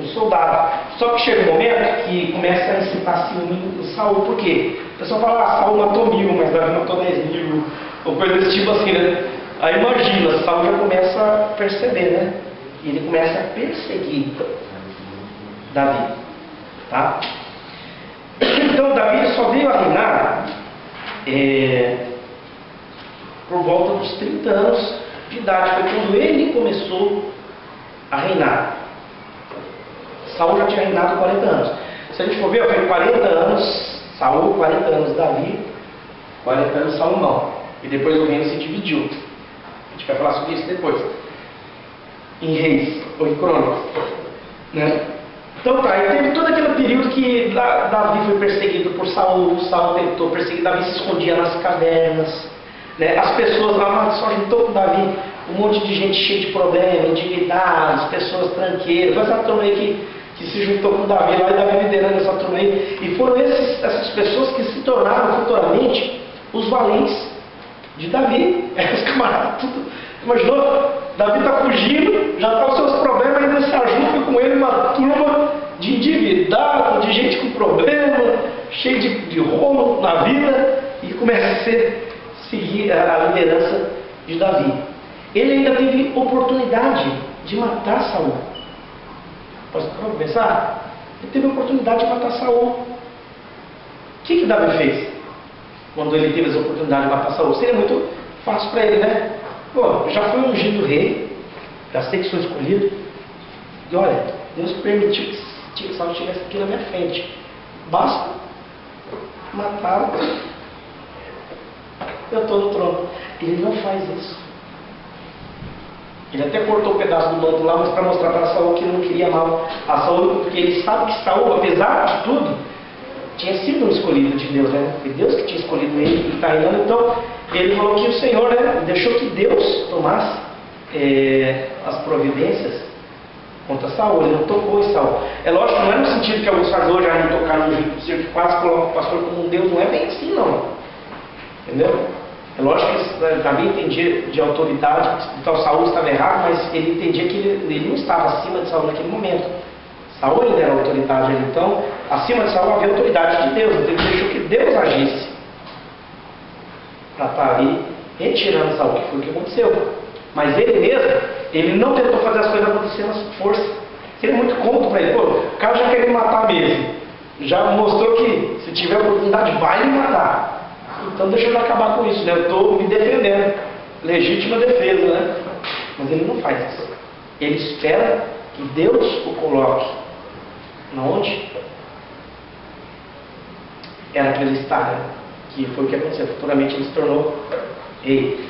[SPEAKER 1] um soldado. Só que chega um momento que começa a incitar ciúme em Saul. Por quê? O pessoal fala, Saul matou 1000, mas Davi matou 10.000, ou coisa desse tipo assim, né? Aí imagina, Saul já começa a perceber, né? E ele começa a perseguir Davi. Tá? Então Davi só veio a reinar por volta dos 30 anos de idade. Foi quando ele começou a reinar. Saul já tinha reinado 40 anos. Se a gente for ver, foi 40 anos Saul, 40 anos Davi, 40 anos Salomão. E depois o reino se dividiu. A gente vai falar sobre isso depois. Em Reis, ou em Crônicas. Né? Então tá, e teve todo aquele período que Davi foi perseguido por Saul. Saul tentou perseguir, Davi se escondia nas cavernas. Né? As pessoas lá só juntou com Davi um monte de gente cheia de problemas, endividados, pessoas tranqueiras. Foi essa turma aí que se juntou com Davi lá e Davi liderando essa turma aí. E foram essas pessoas que se tornaram futuramente os valentes de Davi. Os camaradas, tudo. Imaginou? Davi está fugindo, já está com seus problemas, ainda se ajuda com ele uma turma de endividado, de gente com problema, cheio de rolo na vida, e começa a seguir a liderança de Davi. Ele ainda teve oportunidade de matar Saul. Pode pensar? Ele teve a oportunidade de matar Saul. O que Davi fez quando ele teve essa oportunidade de matar Saul? Seria muito fácil para ele, né? Pô, já fui ungido rei, já sei que sou escolhido. E olha, Deus permitiu que Saul estivesse aqui na minha frente. Basta matar, eu estou no trono. Ele não faz isso. Ele até cortou um pedaço do manto lá, mas para mostrar para Saul que ele não queria mal a Saul, porque ele sabe que Saul, apesar de tudo, tinha sido um escolhido de Deus, né? Foi Deus que tinha escolhido ele e está reinando. Então, ele falou que o Senhor, né, deixou que Deus tomasse as providências contra Saul, ele não tocou em Saul. É lógico, não é no sentido que alguns fazem hoje, não tocar no juiz, que quase coloca o pastor como um Deus, não é bem assim não. Entendeu? É lógico que Davi entendia de autoridade, então Saul estava errado, mas ele entendia que ele não estava acima de Saul naquele momento. Saul ainda era autoridade, então acima de Saul havia autoridade de Deus, então ele deixou que Deus agisse para estar ali retirando Saul, que foi o que aconteceu. Mas ele mesmo, ele não tentou fazer as coisas acontecerem na força. Seria muito cômodo para ele. Pô, o cara já quer me matar mesmo. Já mostrou que se tiver oportunidade vai me matar. Então deixa eu acabar com isso, né? Eu estou me defendendo. Legítima defesa, né? Mas ele não faz isso. Ele espera que Deus o coloque onde era para ele estar, né? Que foi o que aconteceu. Futuramente ele se tornou rei.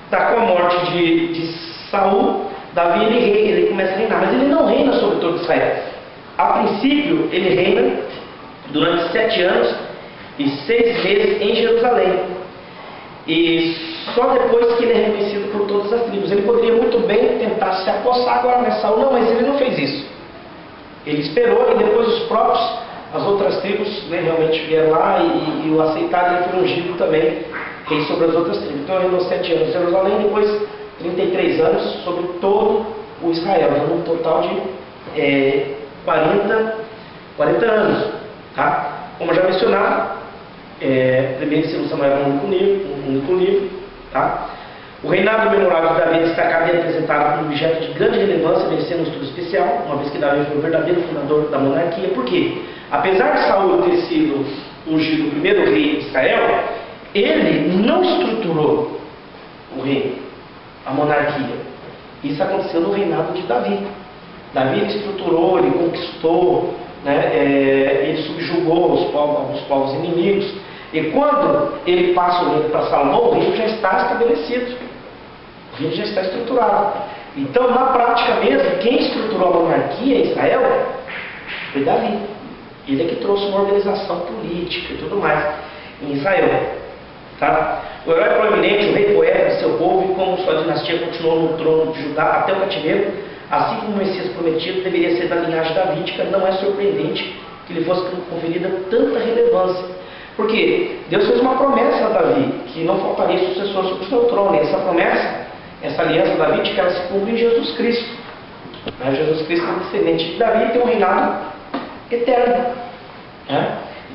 [SPEAKER 1] Tá com a morte de Saul, Davi ele começa a reinar, mas ele não reina sobre todo Israel. A princípio ele reina durante 7 anos e 6 meses em Jerusalém, e só depois que ele é reconhecido por todas as tribos. Ele poderia muito bem tentar se apossar agora, né, Saul? Não, mas ele não fez isso. Ele esperou, e depois as outras tribos, né, realmente vieram lá e o aceitaram, e ele foi ungido também rei sobre as outras tribos. Então ele reinou 7 anos em Jerusalém, e depois 33 anos sobre todo o Israel, dando um total de 40 anos. Tá? Como já mencionado, 1 e 2 Samuel é um único livro. Tá? O reinado memorável de Davi é destacado e apresentado como objeto de grande relevância, merecendo um estudo especial, uma vez que Davi foi o verdadeiro fundador da monarquia. Por quê? Apesar de Saul ter sido ungido o primeiro rei de Israel, ele não estruturou o reino, a monarquia. Isso aconteceu no reinado de Davi. Davi estruturou, ele conquistou, né, ele subjugou alguns povos inimigos. E quando ele passa o reino para Salomão, o reino já está estabelecido, o reino já está estruturado. Então, na prática mesmo, quem estruturou a monarquia em Israel foi Davi. Ele é que trouxe uma organização política e tudo mais em Israel. Tá? O herói proeminente, o rei poeta de seu povo, e como sua dinastia continuou no trono de Judá até o cativeiro, assim como o Messias prometido deveria ser da linhagem davídica, não é surpreendente que lhe fosse conferida tanta relevância. Porque Deus fez uma promessa a Davi, que não faltaria sucessor sobre o seu trono. E essa promessa, essa aliança davídica, ela se cumpre em Jesus Cristo. Jesus Cristo é descendente de Davi e tem um reinado eterno.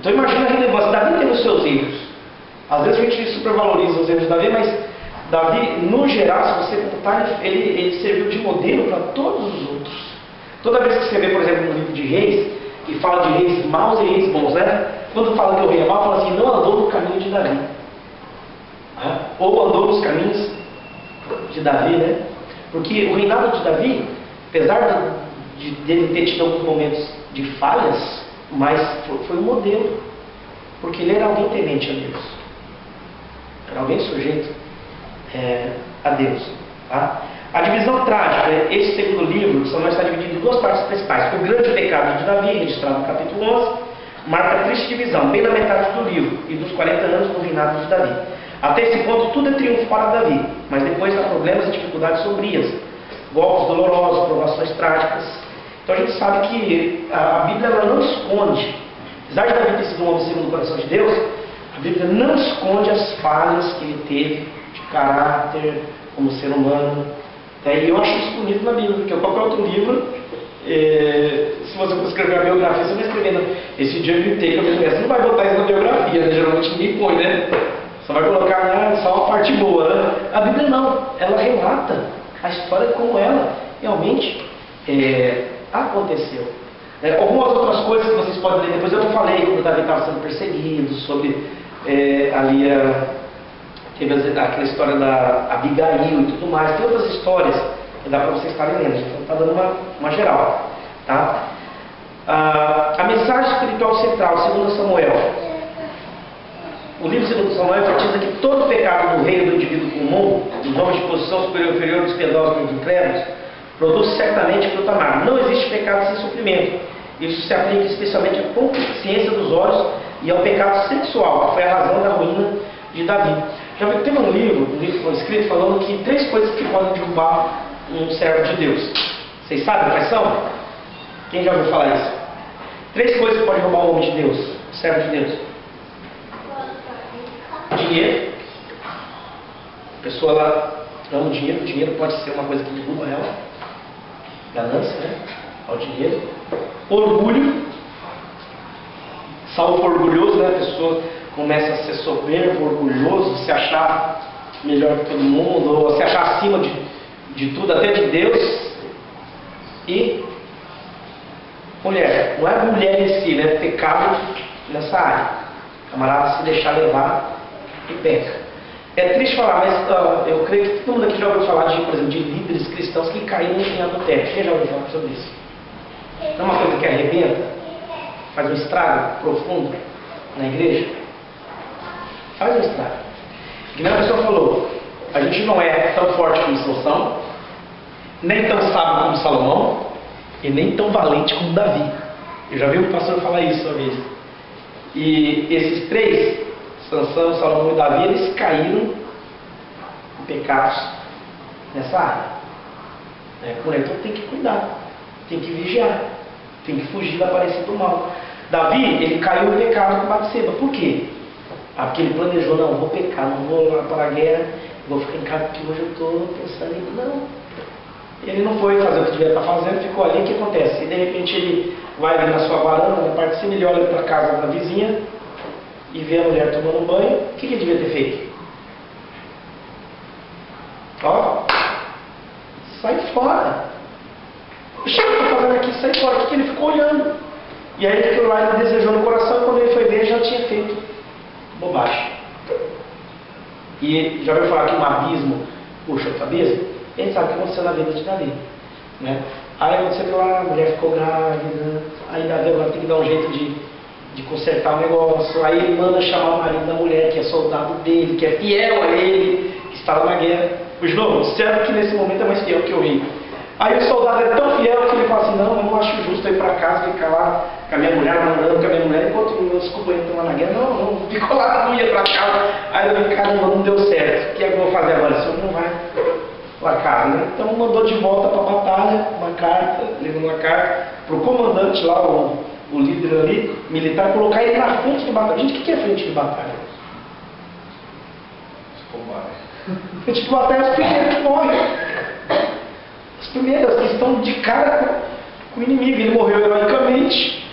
[SPEAKER 1] Então imagina a relevância. Davi teve os seus erros. Às vezes a gente supervaloriza os erros de Davi, mas Davi, no geral, se você contar, ele serviu de modelo para todos os outros. Toda vez que você vê, por exemplo, no livro de Reis, que fala de reis maus e reis bons, né? Quando fala que o rei é mau, fala assim, não andou no caminho de Davi. Ou andou nos caminhos de Davi, né? Porque o reinado de Davi, apesar dele ter tido alguns momentos de falhas, mas foi um modelo. Porque ele era alguém temente a Deus. Era alguém sujeito a Deus. Tá? A divisão trágica, esse segundo livro, Samuel está dividido em 2 partes principais. O grande pecado de Davi, registrado no capítulo 11, marca a triste divisão, bem na metade do livro, e dos 40 anos do reinado de Davi. Até esse ponto, tudo é triunfo para Davi, mas depois há problemas e dificuldades sombrias, golpes dolorosos, provações trágicas. Então a gente sabe que a Bíblia ela não esconde, apesar de Davi ter sido um homem segundo o coração de Deus, a Bíblia não esconde as falhas que ele teve de caráter, como ser humano. E eu acho isso bonito na Bíblia, porque qualquer outro livro, se você for escrever a biografia, você vai escrever, esse dia eu gritei com a minha mulher, você não vai botar isso na biografia, né? Geralmente ninguém põe, né? Só vai colocar só uma parte boa, né? A Bíblia não, ela relata a história como ela realmente aconteceu. Algumas outras coisas que vocês podem ler depois, eu não falei, quando Davi estava sendo perseguido, sobre ali teve aquela história da Abigail e tudo mais, tem outras histórias que dá para vocês estarem lendo, então está dando uma geral. Tá? A mensagem espiritual central, segundo Samuel. O livro segundo Samuel enfatiza que todo pecado do reino do indivíduo comum, dos homens de posição superior ou inferior, dos piedosos e dos incrédulos, produz certamente fruto amargo. Não existe pecado sem sofrimento. Isso se aplica especialmente à concupiscência dos olhos e ao pecado sexual, que foi a razão da ruína de Davi. Já viu que tem um livro escrito falando que 3 coisas que podem derrubar um servo de Deus. Vocês sabem quais são? Quem já ouviu falar isso? 3 coisas que podem roubar o homem de Deus, o servo de Deus. Dinheiro. A pessoa ela ama o dinheiro pode ser uma coisa que derruba ela. Ganância, né? Ao dinheiro. Orgulho. Saul foi orgulhoso, né? A pessoa começa a ser soberbo, orgulhoso, se achar melhor que todo mundo, ou se achar acima de tudo, até de Deus. E mulher. Não é mulher em si, né? Pecado nessa área. Camarada se deixar levar e peca. É triste falar, mas eu creio que todo mundo aqui já ouviu falar de, por exemplo, de líderes cristãos que caíram em adultério. Quem já ouviu falar sobre isso? Não é uma coisa que arrebenta? Faz um estrago profundo na igreja? Faz um estrago. Que nem a pessoa falou, a gente não é tão forte como Sansão, nem tão sábio como Salomão, e nem tão valente como Davi. Eu já vi o pastor falar isso uma vez. E esses 3, Sansão, Salomão e Davi, eles caíram em pecados nessa área. Então tem que cuidar, tem que vigiar, tem que fugir da aparência do mal. Davi, ele caiu em pecado com Batseba. Por quê? Porque ele planejou, não, vou pecar, não vou lá para a guerra, vou ficar em casa porque hoje eu estou pensando em... Não. Ele não foi fazer o que devia estar fazendo, ficou ali. O que acontece? E de repente ele vai ali na sua varanda, na parte de cima, ele olha para a casa da vizinha e vê a mulher tomando banho. O que ele devia ter feito? Ó, sai fora. O que eu estou fazendo aqui? Sai fora. O que ele ficou olhando? E aí ele ficou lá e desejou no coração, e quando ele foi ver, já tinha feito bobagem. E já ouviu falar que um abismo puxa outro abismo? A gente sabe o que aconteceu na vida de Davi, né? Aí aconteceu lá, a mulher ficou grávida, aí Davi agora tem que dar um jeito de consertar o negócio. Aí ele manda chamar o marido da mulher, que é soldado dele, que é fiel a ele, que está lá na guerra. Pois não, o servo que nesse momento é mais fiel que o rei. Aí o soldado é tão fiel que ele fala assim, não, eu não acho justo eu ir para casa, ficar lá com a minha mulher, mandando com a minha mulher, enquanto meus companheiros estão lá na guerra. Não, ficou lá, não ia para casa. Aí eu falei, caramba, não deu certo. O que é que eu vou fazer agora? O senhor não vai para casa, né? Então mandou de volta para a batalha, uma carta, levou uma carta para o comandante lá, o líder ali, militar, colocar ele na frente de batalha. Gente, o que é frente de batalha? Frente de batalha é os primeiros que morrem. Os primeiros que estão de cara com o inimigo. Ele morreu heroicamente.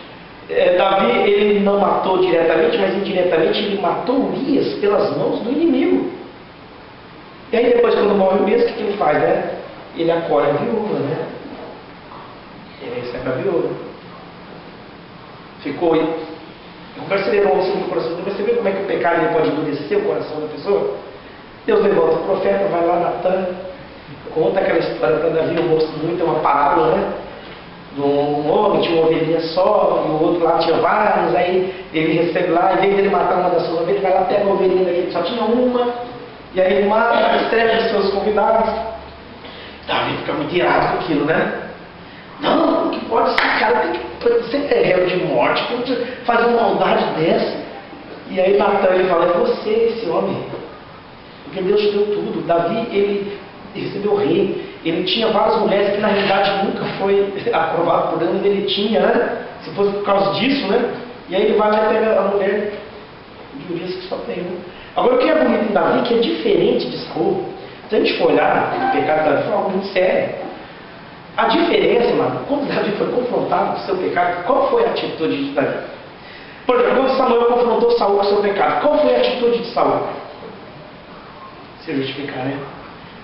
[SPEAKER 1] Davi, ele não matou diretamente, mas indiretamente ele matou Urias pelas mãos do inimigo. E aí depois, quando morre Urias, o que ele faz, né? Ele acolhe a viúva, né? Ele recebe a viúva. Ficou... Eu perceberam no coração. Você percebeu como é que o pecado ele pode endurecer o coração da pessoa? Deus levanta o profeta, vai lá, Natan, conta aquela história para Davi, eu gosto muito, é uma parábola, né? De um homem tinha uma ovelhinha só, e o outro lá tinha várias, aí ele recebe lá, em vez de ele matar uma das suas ovelhas, ele vai lá, pega a ovelhinha daquele, só tinha uma, e aí ele mata, estrega os seus convidados. Davi fica muito irado com aquilo, né? Não, que pode ser, cara, tem que ser réu de morte, pode fazer uma maldade dessa. E aí Natan, ele fala, é você esse homem. Porque Deus te deu tudo. Davi, ele recebeu o rei. Ele tinha várias mulheres que na realidade nunca foi aprovado por Deus, mas ele tinha, né? Se fosse por causa disso, né? E aí ele vai lá e pega a mulher de Urias que só tem uma. Agora o que é bonito em Davi, que é diferente de Saul. Se a gente for olhar, o pecado de Davi foi algo muito sério. A diferença, mano, quando Davi foi confrontado com o seu pecado, qual foi a atitude de Davi? Por exemplo, quando Samuel confrontou Saul com o seu pecado, qual foi a atitude de Saul? Se justificar, né?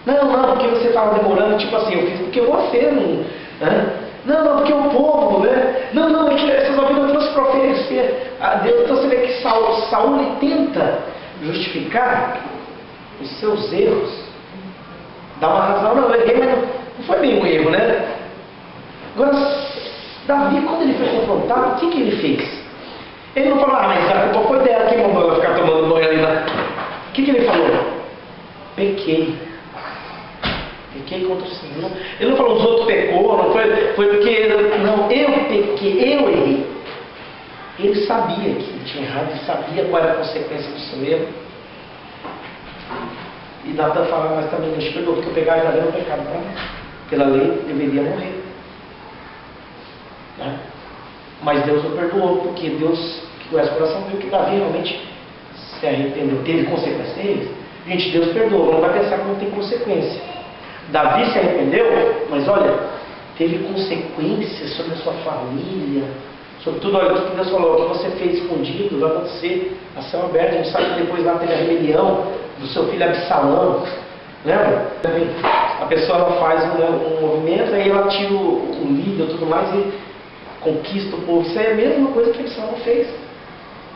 [SPEAKER 1] Não, porque você estava demorando, tipo assim, eu fiz porque você não... Né? Não, porque o povo, né? Não, é que essas ovelhas eu trouxe para oferecer a Deus. Então você vê que Saul ele tenta justificar os seus erros. Dá uma razão, não, eu errei, mas não foi bem um erro, né? Agora, Davi, quando ele foi confrontado, o que ele fez? Ele não falou, mas a culpa foi dela, quem mandou ela ficar tomando banho ali na... O que ele falou? Pequei contra o Senhor. Ele não falou os outros pecou, não foi porque não, eu pequei, eu errei. Ele sabia que ele tinha errado, ele sabia qual era a consequência do seu erro. E Natan fala, mas também Deus perdoou, porque eu pegar e era um pecado, tá? Pela lei deveria morrer. Mas Deus o perdoou, porque Deus, que conhece o coração, viu que Davi realmente se arrependeu, teve consequência deles. Gente, Deus perdoa, não vai pensar que não tem consequência. Davi se arrependeu, mas olha, teve consequências sobre a sua família, sobre tudo. Olha, o que Deus falou, o que você fez escondido vai acontecer a céu aberto. A gente sabe que depois lá teve a rebelião do seu filho Absalão, lembra? A pessoa ela faz um movimento, aí ela tira o líder e tudo mais e conquista o povo. Isso é a mesma coisa que Absalão fez.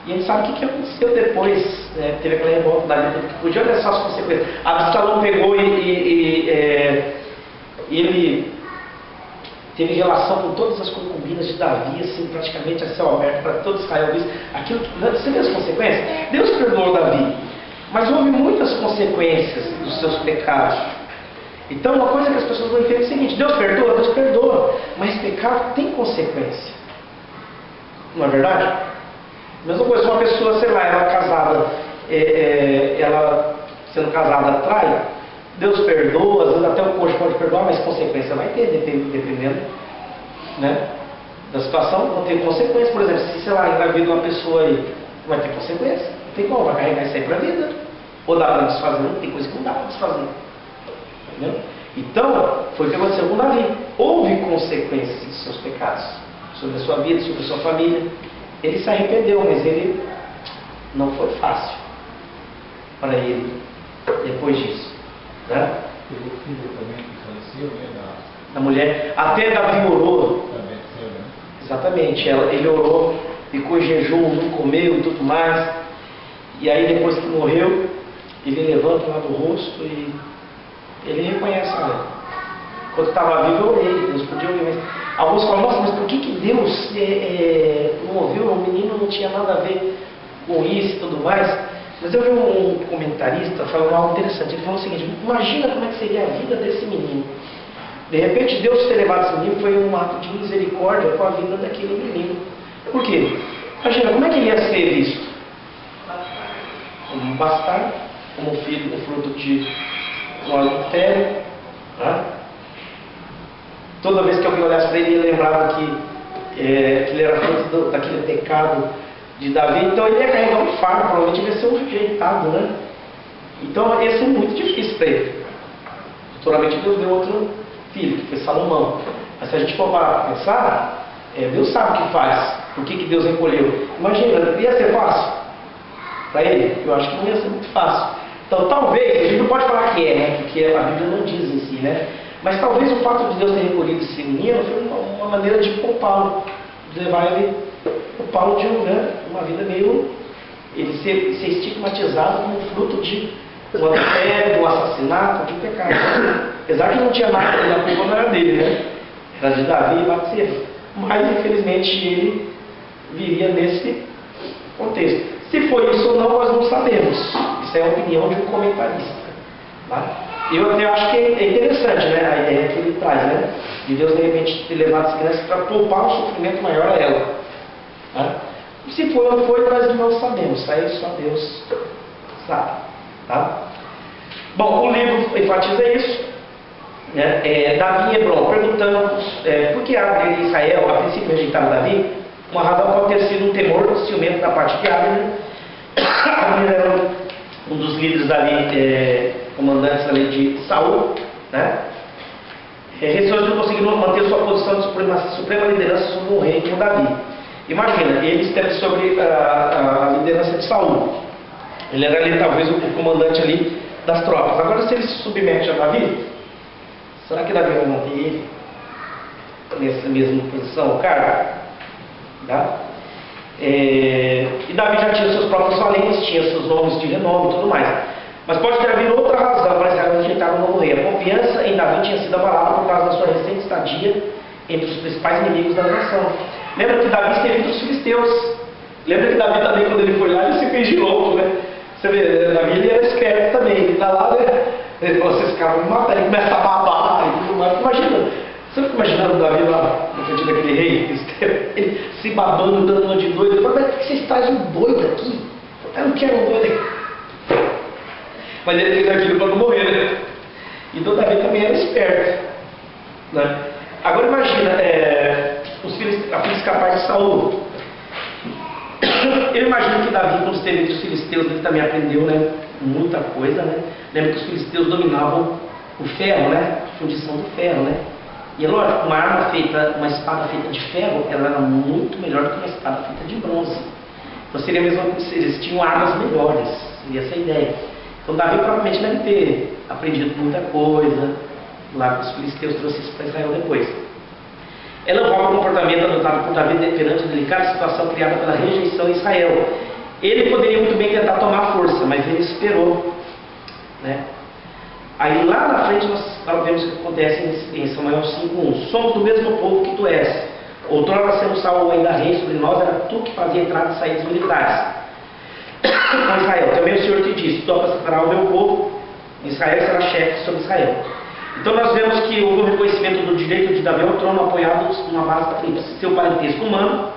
[SPEAKER 1] E a gente sabe o que aconteceu depois, né? Teve aquela revolta da vida que podia olhar só as consequências. Absalão pegou e ele teve relação com todas as concubinas de Davi, assim, praticamente a céu aberto, para todo Israel ver aquilo. Você vê as consequências? Deus perdoou Davi, mas houve muitas consequências dos seus pecados. Então, uma coisa que as pessoas não entendem é o seguinte: Deus perdoa, mas pecado tem consequência. Não é verdade? Mesma coisa, uma pessoa, sei lá, ela casada, ela sendo casada trai, Deus perdoa, às vezes até o cônjuge pode perdoar, mas consequência vai ter, dependendo, né, da situação, não tem consequência. Por exemplo, se, sei lá, engravida uma pessoa aí, vai ter consequência, não tem como, vai carregar isso aí para a vida. Ou dá para desfazer, tem coisa que não dá para desfazer. Entendeu? Então, foi o que aconteceu com Davi. Houve consequências dos seus pecados, sobre a sua vida, sobre a sua família. Ele se arrependeu, mas ele não foi fácil para ele depois disso, né?
[SPEAKER 3] Teve o filho também que faleceu, né?
[SPEAKER 1] Da mulher. Até Davi orou.
[SPEAKER 3] Também, né?
[SPEAKER 1] Exatamente. Ele orou, ficou em jejum, não comeu e tudo mais. E aí depois que morreu, ele levanta lá do rosto e ele reconhece: olha, quando estava vivo eu orei, Deus podia ouvir, mas alguns falam: nossa, mas por que Deus não ouviu? O menino não tinha nada a ver com isso e tudo mais. Mas eu vi um comentarista falando algo interessante. Ele falou o seguinte: imagina como é que seria a vida desse menino. De repente Deus ter levado esse menino foi um ato de misericórdia com a vida daquele menino. Por quê? Imagina, como é que ele ia ser visto? Como um bastardo, como filho, fruto de um adultério, né? Toda vez que alguém olhasse para ele, ele lembrava que ele era fruto daquele pecado de Davi. Então ele ia carregar um fardo, provavelmente ele ia ser um rejeitado, né? Então ia ser muito difícil para ele. Futuramente Deus deu outro filho, que foi Salomão. Mas se a gente for para pensar, Deus sabe o que faz. Por que Deus recolheu? Imagina, ia ser fácil para ele? Eu acho que não ia ser muito fácil. Então talvez, a gente não pode falar que né? Porque a Bíblia não diz em si, né? Mas talvez o fato de Deus ter recolhido esse menino foi uma maneira de poupá-lo, de levar ele, poupá-lo de uma vida meio, ele ser estigmatizado como fruto de um adultério, de um assassinato, de um pecado. Apesar que não tinha nada, a culpa não era dele, né? Era de Davi e Batseba. Mas infelizmente ele viria nesse contexto. Se foi isso ou não, nós não sabemos. Isso é a opinião de um comentarista. Tá? Eu até acho que é interessante, né, a ideia que ele traz, né, de Deus de repente ter levado as crianças para poupar um sofrimento maior a ela. Tá? Se foi ou não foi, nós não sabemos. Isso aí só Deus sabe. Tá? Bom, o livro enfatiza isso. Né? Davi e Hebron, perguntamos por que Abner e Israel a princípio rejeitaram Davi. Uma razão pode ter sido um temor ciumento da parte de Abner. Abner era um dos líderes ali, comandantes ali de Saul, né? Receoso não conseguiram manter sua posição de suprema liderança sobre um rei como Davi. Imagina, ele esteve sobre a liderança de Saul. Ele era ali talvez o comandante ali das tropas. Agora, se ele se submete a Davi, será que Davi vai manter ele nessa mesma posição, cara? Tá? E Davi já tinha seus próprios valentes, tinha seus nomes de renome e tudo mais. Mas pode ter havido outra razão para Israel rejeitar o novo rei. A confiança em Davi tinha sido abalada por causa da sua recente estadia entre os principais inimigos da nação. Lembra que Davi esteve entre os filisteus. Lembra que Davi também, quando ele foi lá, ele se fez de louco, né? Você vê, Davi ele era esperto também. Ele está lá, né? Ele falou: vocês caras vão me matar. Ele começa a babar e tudo mais. Imagina, você fica imaginando Davi lá na frente daquele rei, ele se babando, dando uma de doido. Ele fala: mas por que vocês trazem um doido aqui? Eu não quero um doido aqui. Mas ele fez aquilo para não morrer, né? Então Davi também era esperto, né? Agora imagina, os filisteus, a fim de escapar de Saul. Eu imagino que Davi, quando esteve entre os filisteus, ele também aprendeu, né, muita coisa, né? Lembra que os filisteus dominavam o ferro, né? A fundição do ferro, né? E é lógico, uma espada feita de ferro, ela era muito melhor do que uma espada feita de bronze. Então seria mesmo, eles tinham armas melhores, seria essa a ideia. Então Davi provavelmente deve ter aprendido muita coisa lá com os filisteus, trouxe isso para Israel depois. Ela envolve o comportamento adotado por Davi perante a delicada situação criada pela rejeição em Israel. Ele poderia muito bem tentar tomar força, mas ele esperou, né? Aí lá na frente nós vemos o que acontece em Samuel 5:1. Somos do mesmo povo que tu és. Outrora sendo Saul ainda rei sobre nós, era tu que fazia entradas e saídas militares com Israel. Também o Senhor te disse: tu apacentarás o meu povo, Israel será chefe sobre Israel. Então nós vemos que houve o reconhecimento do direito de Davi ao trono apoiado numa base tríplice. Seu parentesco humano,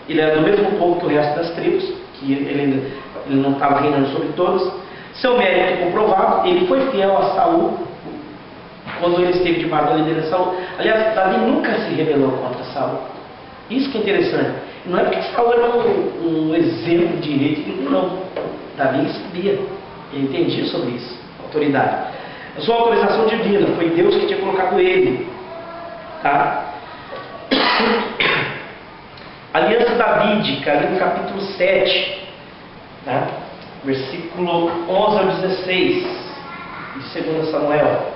[SPEAKER 1] ele era do mesmo povo que o resto das tribos, que ele não estava reinando sobre todos. Seu mérito comprovado, ele foi fiel a Saul quando ele esteve debaixo da liderança de Saul. Aliás, Davi nunca se rebelou contra Saul. Isso que é interessante. Não é porque Saul era um exemplo de rei, não. Davi sabia, ele entendia sobre isso, autoridade. A sua autorização divina, foi Deus que tinha colocado ele. Tá? Aliança davídica, ali no capítulo 7, tá? Versículo 11 ao 16, de 2 Samuel.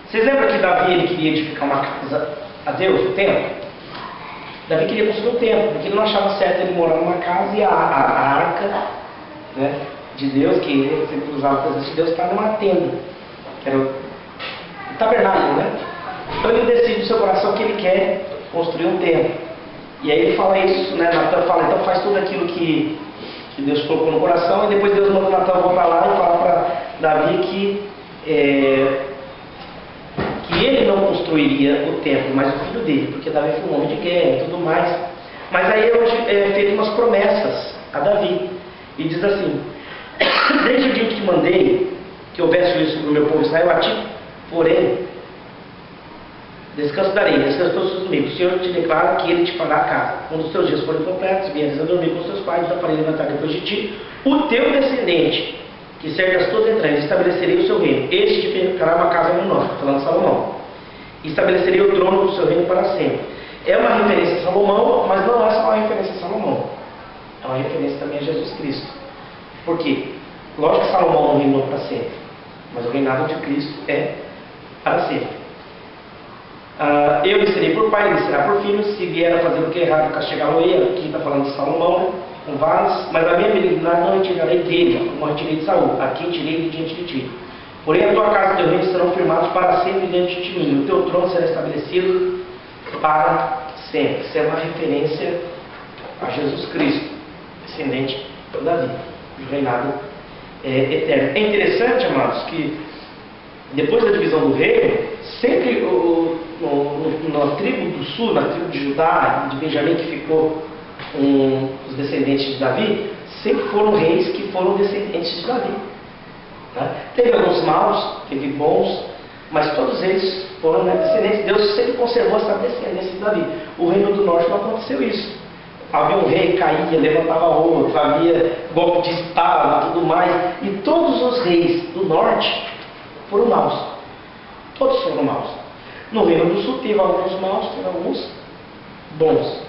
[SPEAKER 1] Vocês lembram que Davi ele queria edificar uma casa a Deus, o templo? Davi queria construir um templo, porque ele não achava certo ele morar numa casa e a arca, né, de Deus, que ele sempre usava a presença de Deus, estava numa tenda, que era o tabernáculo, né? Então ele decide no seu coração que ele quer construir um templo. E aí ele fala isso, né? Natan fala, então faz tudo aquilo que Deus colocou no coração, e depois Deus manda Natan voltar lá e fala para Davi que ele não construiria o templo, mas o filho dele, porque Davi foi um homem de guerra e tudo mais. Mas aí é feito umas promessas a Davi, e diz assim: desde o dia que te mandei que houvesse juízo sobre o meu povo Israel, a ti, porém, descanso todos os domingos. O Senhor te declara que Ele te fará a casa. Quando os teus dias forem completos, vieres a dormir com os teus pais, eu farei levantar depois de ti o teu descendente, que serve as tuas entranhas, estabelecerei o seu reino. Este te ficará uma casa menor, falando Salomão. Estabelecerei o trono do seu reino para sempre. É uma referência a Salomão, mas não é só uma referência a Salomão. É uma referência também a Jesus Cristo. Por quê? Lógico que Salomão não reinou para sempre, mas o reinado de Cristo é para sempre. Eu lhe serei por pai, ele será por filho. Se vier a fazer o que é errado, castigá-lo-ei. Aqui está falando de Salomão, com vasos. Mas a minha benignidade não retirarei dele, como retirei de Saul. Aqui tirei de diante de ti. Porém a tua casa e o teu reino serão firmados para sempre diante de mim. O teu trono será estabelecido para sempre. Isso é uma referência a Jesus Cristo, descendente de Davi, o reinado eterno. É interessante, amados, que depois da divisão do reino, sempre na tribo do sul, na tribo de Judá, de Benjamim, que ficou os descendentes de Davi, sempre foram reis que foram descendentes de Davi. Tá? Teve alguns maus, teve bons, mas todos eles foram descendentes. Deus sempre conservou essa descendência de Davi. O reino do norte não aconteceu isso. Havia um rei, caía, levantava outro, havia golpe de espada e tudo mais. E todos os reis do norte foram maus. Todos foram maus. No reino do sul teve alguns maus, teve alguns bons.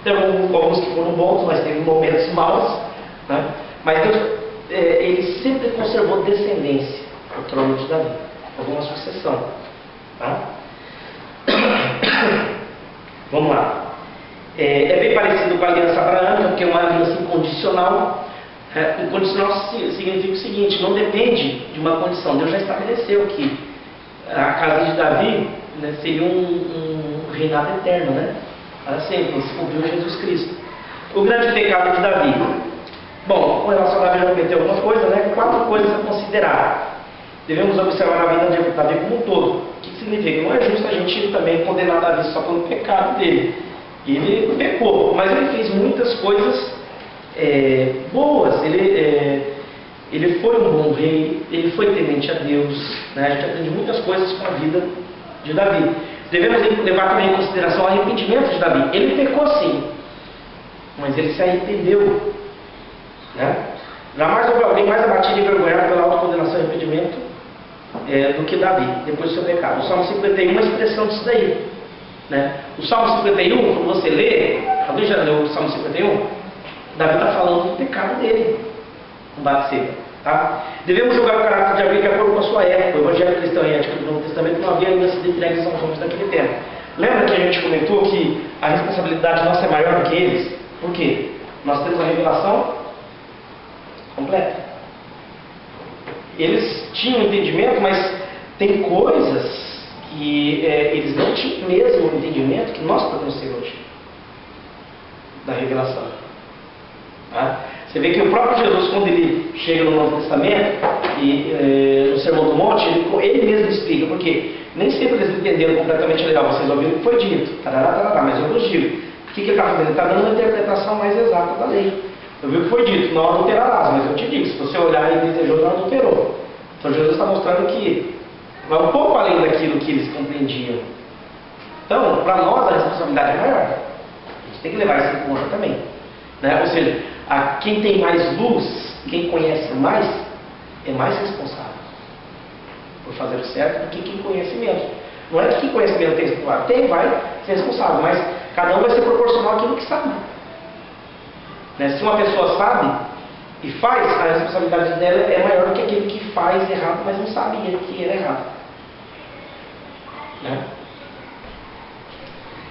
[SPEAKER 1] Teve alguns que foram bons, mas teve momentos maus, né? Mas Deus, ele sempre conservou descendência ao trono de Davi. Houve uma sucessão. Tá? Vamos lá. É bem parecido com a aliança abraâmica, porque é uma aliança incondicional. Incondicional significa o seguinte: não depende de uma condição. Deus já estabeleceu que a casa de Davi, né, seria um reinado eterno, né? Para sempre. Se cumpriu Jesus Cristo. O grande pecado de Davi. Bom, com relação a Davi, já cometeu alguma coisa, né? 4 coisas a considerar. Devemos observar a vida de Davi como um todo. O que significa? Não é justo a gente também condenar Davi só pelo pecado dele. Ele pecou, mas ele fez muitas coisas boas. ele foi um bom rei, ele foi temente a Deus, né? A gente aprende muitas coisas com a vida de Davi. Devemos levar também em consideração o arrependimento de Davi. Ele pecou sim, mas ele se arrependeu, né? Jamais houve alguém mais abatido e envergonhado pela autocondenação e arrependimento do que Davi, depois do seu pecado. O Salmo 51 é uma expressão disso daí, né? O Salmo 51, quando você lê, alguém já leu o Salmo 51? Davi está falando do pecado dele, com Batseba, tá? Devemos julgar o caráter de Davi de acordo com a sua época. O Evangelho Cristão e Ética do Novo Testamento não havia ainda sido entregue aos homens daquele tempo. Lembra que a gente comentou que a responsabilidade nossa é maior do que eles? Por quê? Nós temos a revelação completa. Eles tinham entendimento, mas tem coisas que eles não tinham mesmo o entendimento que nós podemos ter hoje da revelação. Tá? Você vê que o próprio Jesus, quando ele chega no Novo Testamento e no Sermão do Monte, ele mesmo explica, porque nem sempre eles entenderam completamente legal. Vocês ouviram o que foi dito, mas eu vos digo. O que ele está fazendo? Ele está dando uma interpretação mais exata da lei. Eu vi o que foi dito, não adulterarás, mas eu te digo, se você olhar e desejou, não adulterou. Então Jesus está mostrando que vai um pouco além daquilo que eles compreendiam. Então, para nós a responsabilidade é maior. A gente tem que levar isso em conta também, né? Ou seja, quem tem mais luz, quem conhece mais, é mais responsável por fazer o certo do que quem conhece menos. Não é que quem conhece menos vai ser responsável, mas cada um vai ser proporcional àquilo que sabe. Né? Se uma pessoa sabe e faz, a responsabilidade dela é maior do que aquele que faz errado, mas não sabe que era errado. Né?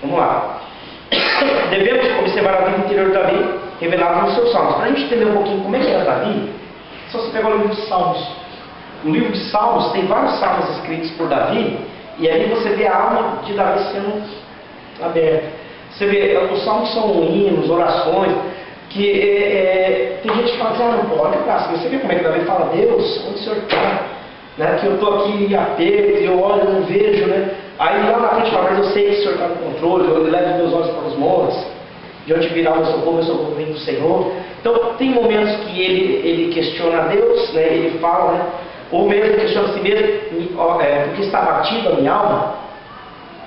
[SPEAKER 1] Vamos lá. Devemos observar a vida interior de Davi revelada nos seus salmos. Para a gente entender um pouquinho como é que era Davi, só você pegar o livro de Salmos. O livro de Salmos tem vários salmos escritos por Davi, e aí você vê a alma de Davi sendo aberta. Você vê, os salmos são hinos, orações, que tem gente que fala assim, não pode, você vê como é que Davi fala, Deus, onde o Senhor está? Né? Que eu estou aqui em aperto, e eu olho e não vejo, né? Aí lá na frente fala, mas eu sei que o Senhor está no controle, eu levo meus olhos para os montes, de onde virá o meu socorro vem do Senhor. Então tem momentos que ele questiona a Deus, né? Ele fala, né? Ou mesmo questiona a si mesmo, porque está abatido a minha alma,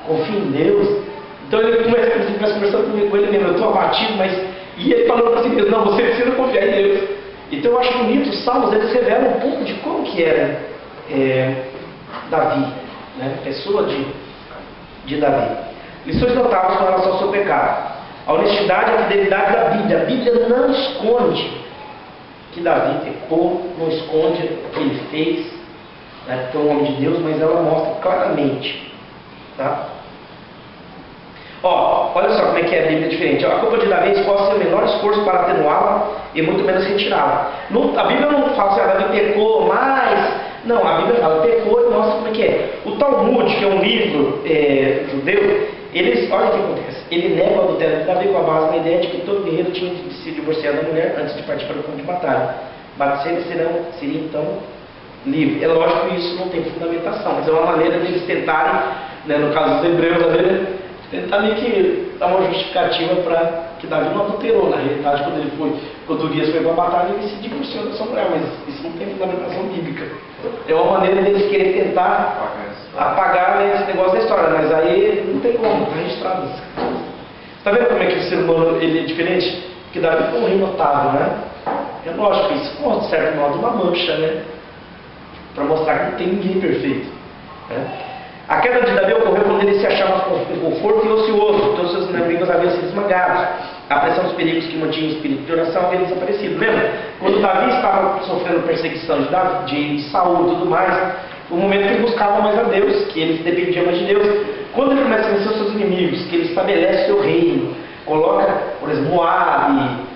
[SPEAKER 1] confio em Deus. Então ele começa conversando comigo, com ele mesmo, eu estou abatido, mas... E ele falou para si mesmo, não, você precisa confiar em Deus. Então eu acho bonito, os salmos, eles revelam um pouco de como que era Davi, né? Pessoa de Davi. Lições notáveis com relação ao seu pecado. A honestidade e a fidelidade da Bíblia. A Bíblia não esconde que Davi pecou, não esconde o que ele fez, né? Foi um homem de Deus, mas ela mostra claramente. Tá? Olha só como é que é a Bíblia diferente. A culpa de Davi exposta seu menor esforço para atenuá-la e muito menos retirá-la. A Bíblia não fala assim, Davi pecou, mas... Não, a Bíblia fala, pecou e mostra como é que é. O Talmud, que é um livro judeu, olha o que acontece. Ele nega o adultério de Davi com a base na ideia de que todo guerreiro tinha de se divorciar da mulher antes de partir para o campo de batalha. Batseba seria então livre. É lógico que isso não tem fundamentação, mas é uma maneira deles tentarem, né, no caso dos hebreus, tentar meio que dar uma justificativa para que Davi não adulterou. Na realidade, quando Urias foi para a batalha, ele se divorciou da sua mulher, mas isso não tem fundamentação bíblica. É uma maneira deles querer tentar apagar, né, esse negócio da história, mas aí não tem como, está registrado isso. Está vendo como é que o ser humano ele é diferente? Porque Davi foi um rei notável, né? É lógico, isso foi, de certo modo, uma mancha, né? Para mostrar que não tem ninguém perfeito, né? A queda de Davi ocorreu quando ele se achava em conforto e ocioso, então seus inimigos haviam sido esmagados. A pressão dos perigos que mantinha o espírito de oração havia desaparecido. Lembra? Quando Davi estava sofrendo perseguição de Saul e tudo mais, foi um momento que ele buscava mais a Deus, que ele dependia mais de Deus. Quando ele começa a vencer os seus inimigos, que ele estabelece seu reino, coloca, por exemplo, Moabe,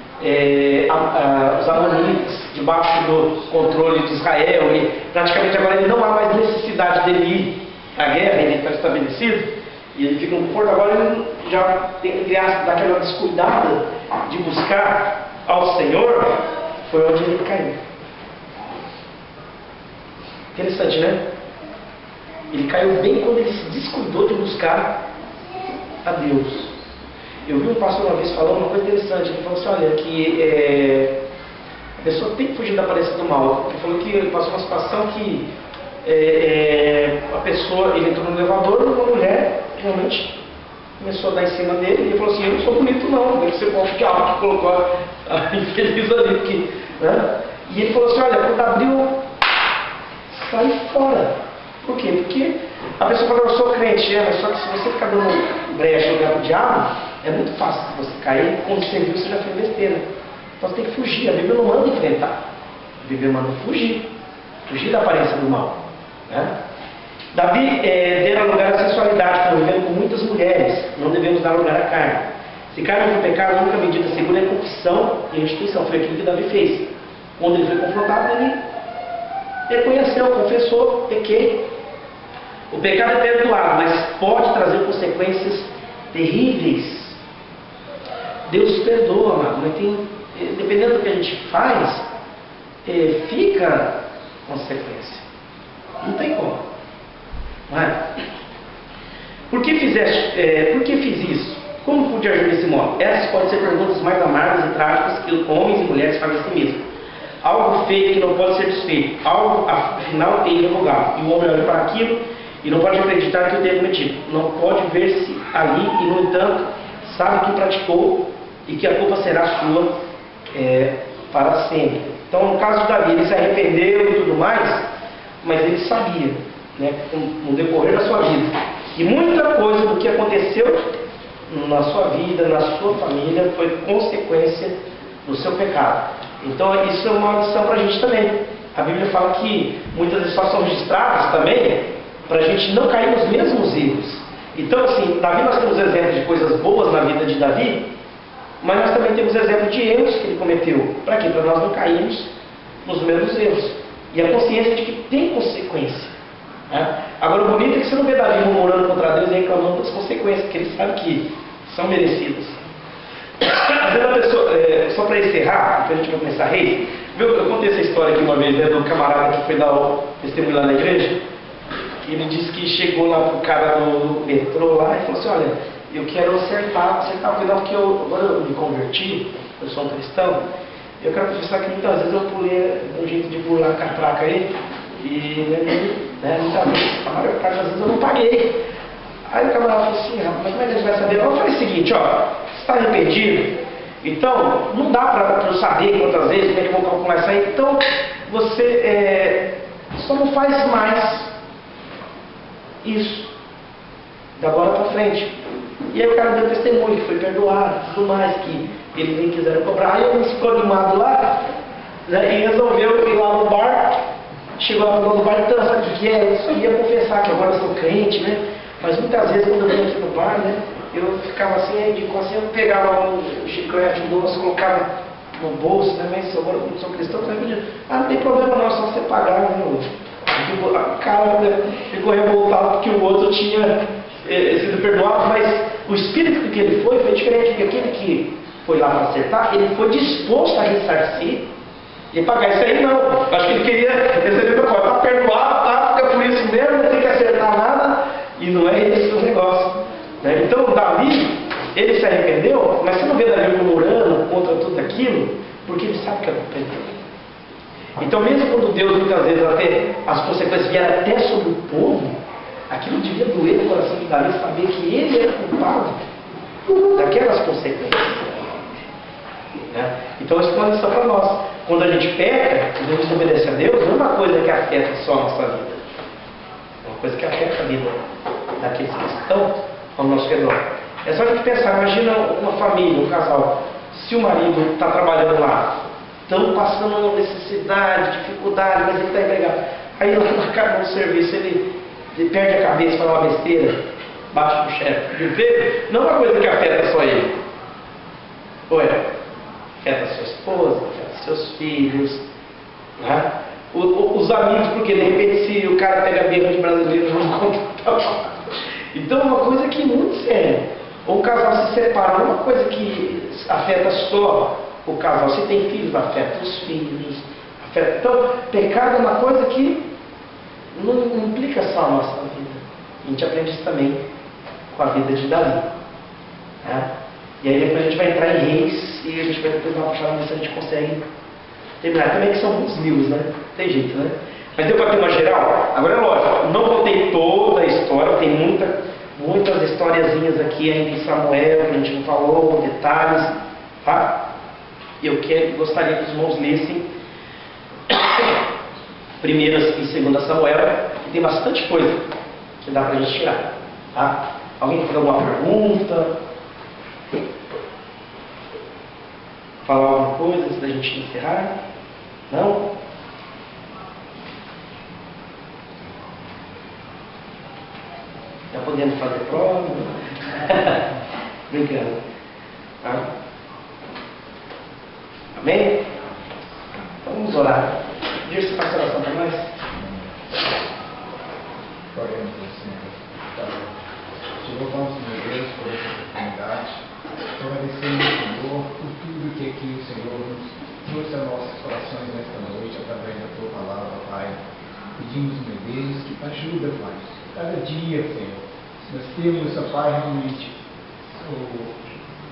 [SPEAKER 1] os amonitas debaixo do controle de Israel, e praticamente agora ele não há mais necessidade dele ir à guerra, ele está estabelecido, e ele fica no conforto. Agora ele já tem, daquela descuidada de buscar ao Senhor, foi onde ele caiu. Interessante, né? Ele caiu bem quando ele se descuidou de buscar a Deus. Eu vi um pastor uma vez falando uma coisa interessante. Ele falou assim, olha, que A pessoa tem que fugir da aparência do mal. Ele falou que ele passou uma situação que a pessoa, ele entrou no elevador, uma mulher realmente começou a dar em cima dele, e ele falou assim: eu não sou bonito não, deve ser bom que algo que colocou a infeliz ali, porque, né? E ele falou assim: olha, quando abriu, sai fora. Por quê? Porque a pessoa fala: eu sou crente, mas só que se você ficar dando brecha no lugar do diabo, é muito fácil você cair, quando você viu, você já fez besteira. Então você tem que fugir, a Bíblia não manda enfrentar, a Bíblia manda fugir da aparência do mal, né? Davi deu lugar à sensualidade, convivendo com muitas mulheres. Não devemos dar lugar à carne. Se carne for pecado, a única medida segura é confissão e restituição. Foi aquilo que Davi fez. Quando ele foi confrontado, ele reconheceu, confessou: pequei. O pecado é perdoado, mas pode trazer consequências terríveis. Deus perdoa, amado, mas dependendo do que a gente faz, fica consequência. Não tem como. Não é? Por que fiz isso? Como pude agir desse modo? Essas podem ser perguntas mais amargas e trágicas que homens e mulheres fazem a si mesmos. Algo feito que não pode ser desfeito. Algo, afinal, é irrevogável. E o homem olha para aquilo e não pode acreditar que o tenha cometido. Não pode ver-se ali e, no entanto, sabe que praticou e que a culpa será sua para sempre. Então, no caso de Davi, ele se arrependeu e tudo mais, mas ele sabia, né, no decorrer da sua vida, e muita coisa do que aconteceu na sua vida, na sua família, foi consequência do seu pecado. Então isso é uma lição para a gente também. A Bíblia fala que muitas vezes só são registradas também para a gente não cair nos mesmos erros. Então assim, Davi, nós temos exemplos de coisas boas na vida de Davi, mas nós também temos exemplos de erros que ele cometeu. Para quê? Para nós não cairmos nos mesmos erros. E a consciência de que tem consequência. Agora o bonito é que você não vê Davi murmurando contra Deus e reclamando das consequências, porque ele sabe que são merecidas. Às vezes a pessoa, só para encerrar, depois a gente vai começar a rir, eu contei essa história aqui uma vez, né, do camarada que foi dar o testemunho lá na igreja. Ele disse que chegou lá pro cara do metrô lá e falou assim: olha, eu quero acertar o final, porque agora eu me converti, eu sou um cristão, eu quero confessar que muitas vezes eu pulei um jeito de pular a catraca aí, e muitas vezes, a maior parte das vezes eu não paguei. Aí o camarada falou assim: mas como é que a gente vai saber? Eu falei o seguinte: ó, você está arrependido? Então, não dá para eu saber quantas vezes, como é que eu vou calcular isso aí. Então, você só não faz mais isso da agora para frente. E aí o cara deu testemunho, que foi perdoado, tudo mais, que eles nem quiseram cobrar. Aí eu ficou animado lá, né, e resolveu ir lá no bar. Chegou lá no bar, então, sabe o que é? Eu só ia confessar que agora eu sou crente, né? Mas muitas vezes quando eu venho aqui no bar, né, eu ficava assim, de consciência, eu pegava um chiclete, um doce, colocava no bolso, né? Mas agora eu não sou cristão, então eu disse: não tem problema não, é só você pagar, né? O cara ficou revoltado porque o outro tinha sido perdoado, mas o espírito que ele foi diferente, porque aquele que foi lá para acertar, ele foi disposto a ressarcir e pagar. Isso aí não, acho que ele queria receber para fora, está perdoado, tá? Fica por isso mesmo, não tem que acertar nada, e não é esse o negócio, né? Então Davi, ele se arrependeu, mas você não vê Davi murmurando contra tudo aquilo, porque ele sabe que é culpa dele. Então mesmo quando Deus muitas vezes as consequências vieram até sobre o povo, aquilo devia doer no coração de Davi saber que ele era culpado daquelas consequências, né? Então isso é uma lição para nós. Quando a gente peca, devemos obedecer a Deus, não é uma coisa que afeta só a nossa vida, é uma coisa que afeta a vida daqueles que estão ao nosso redor. É só a gente pensar, imagina uma família, um casal, se o marido está trabalhando lá, estão passando uma necessidade, dificuldade, mas ele está empregado. Aí lá acaba o serviço, ele perde a cabeça, fala uma besteira, bate no chefe de emprego, não é uma coisa que afeta só ele. Afeta sua esposa, afeta seus filhos, né? Os amigos, porque de repente se o cara pega a birra de brasileiro, não conta. Então é uma coisa que é muito séria. Ou o casal se separa, não é uma coisa que afeta só o casal. Se tem filhos, afeta os filhos. Então, pecado é uma coisa que não implica só a nossa vida. A gente aprende isso também com a vida de Davi, né? E aí depois a gente vai entrar em Reis e a gente vai depois dar uma puxada ver se a gente consegue terminar. Também que são muitos livros, né? Tem jeito, né? Mas deu para ter uma geral? Agora é lógico, não contei toda a história, tem muitas historiazinhas aqui ainda em Samuel, que a gente não falou, detalhes, tá? Eu gostaria que os irmãos lessem 1ª e 2ª Samuel, que tem bastante coisa que dá pra gente tirar, tá? Alguém tem alguma pergunta? Falar alguma coisa antes da gente encerrar? Não? Está podendo fazer prova? Brincando. Tá? Amém? Então vamos orar. Deixa você passar a oração para nós.
[SPEAKER 3] Oremos ao Senhor. Te louvamos, meu Deus, por essa oportunidade. Te agradecemos, Senhor, por tudo que aqui o Senhor nos trouxe a nossos corações nesta noite, através da Tua palavra, Pai. Pedimos, meu Deus, que ajuda, Pai. Cada dia, Senhor, nós temos, ó Pai, realmente o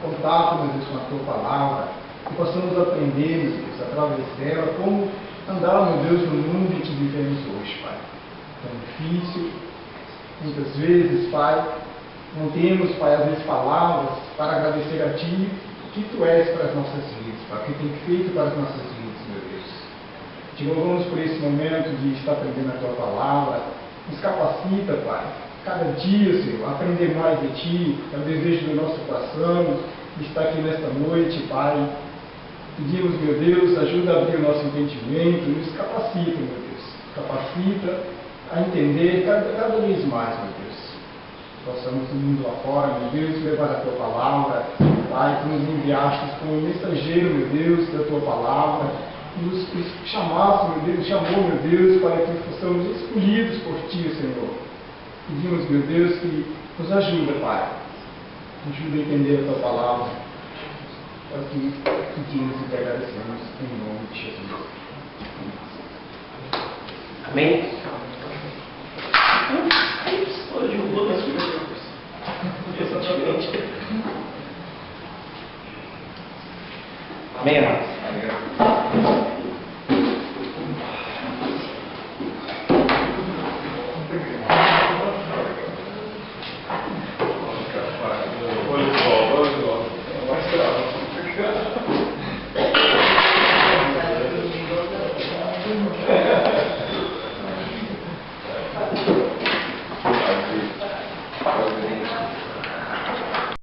[SPEAKER 3] contato, meu Deus, com a Tua palavra, que possamos aprender, meu Deus, através dela, como andar, meu Deus, no mundo em que vivemos hoje, Pai. Tão difícil, muitas vezes, Pai, não temos, Pai, às vezes palavras para agradecer a Ti o que Tu és para as nossas vidas, Pai, o que tem feito para as nossas vidas, meu Deus. Te louvamos por esse momento de estar aprendendo a Tua palavra. Nos capacita, Pai, cada dia, Senhor, a aprender mais de Ti. É o desejo do nosso coração de estar aqui nesta noite, Pai. Pedimos, meu Deus, ajuda a abrir o nosso entendimento, nos capacita, meu Deus. Capacita a entender cada vez mais, meu Deus. Possamos no mundo lá fora, meu Deus, levar a Tua palavra, Pai, que nos enviaste como mensageiro, meu Deus, da Tua palavra. Nos chamasse, meu Deus, chamou, meu Deus, para que fossemos escolhidos por Ti, Senhor. Pedimos, meu Deus, que nos ajuda, Pai. Ajuda a entender a Tua palavra. É o que pedimos e te agradecemos em nome de Jesus.
[SPEAKER 1] Amém?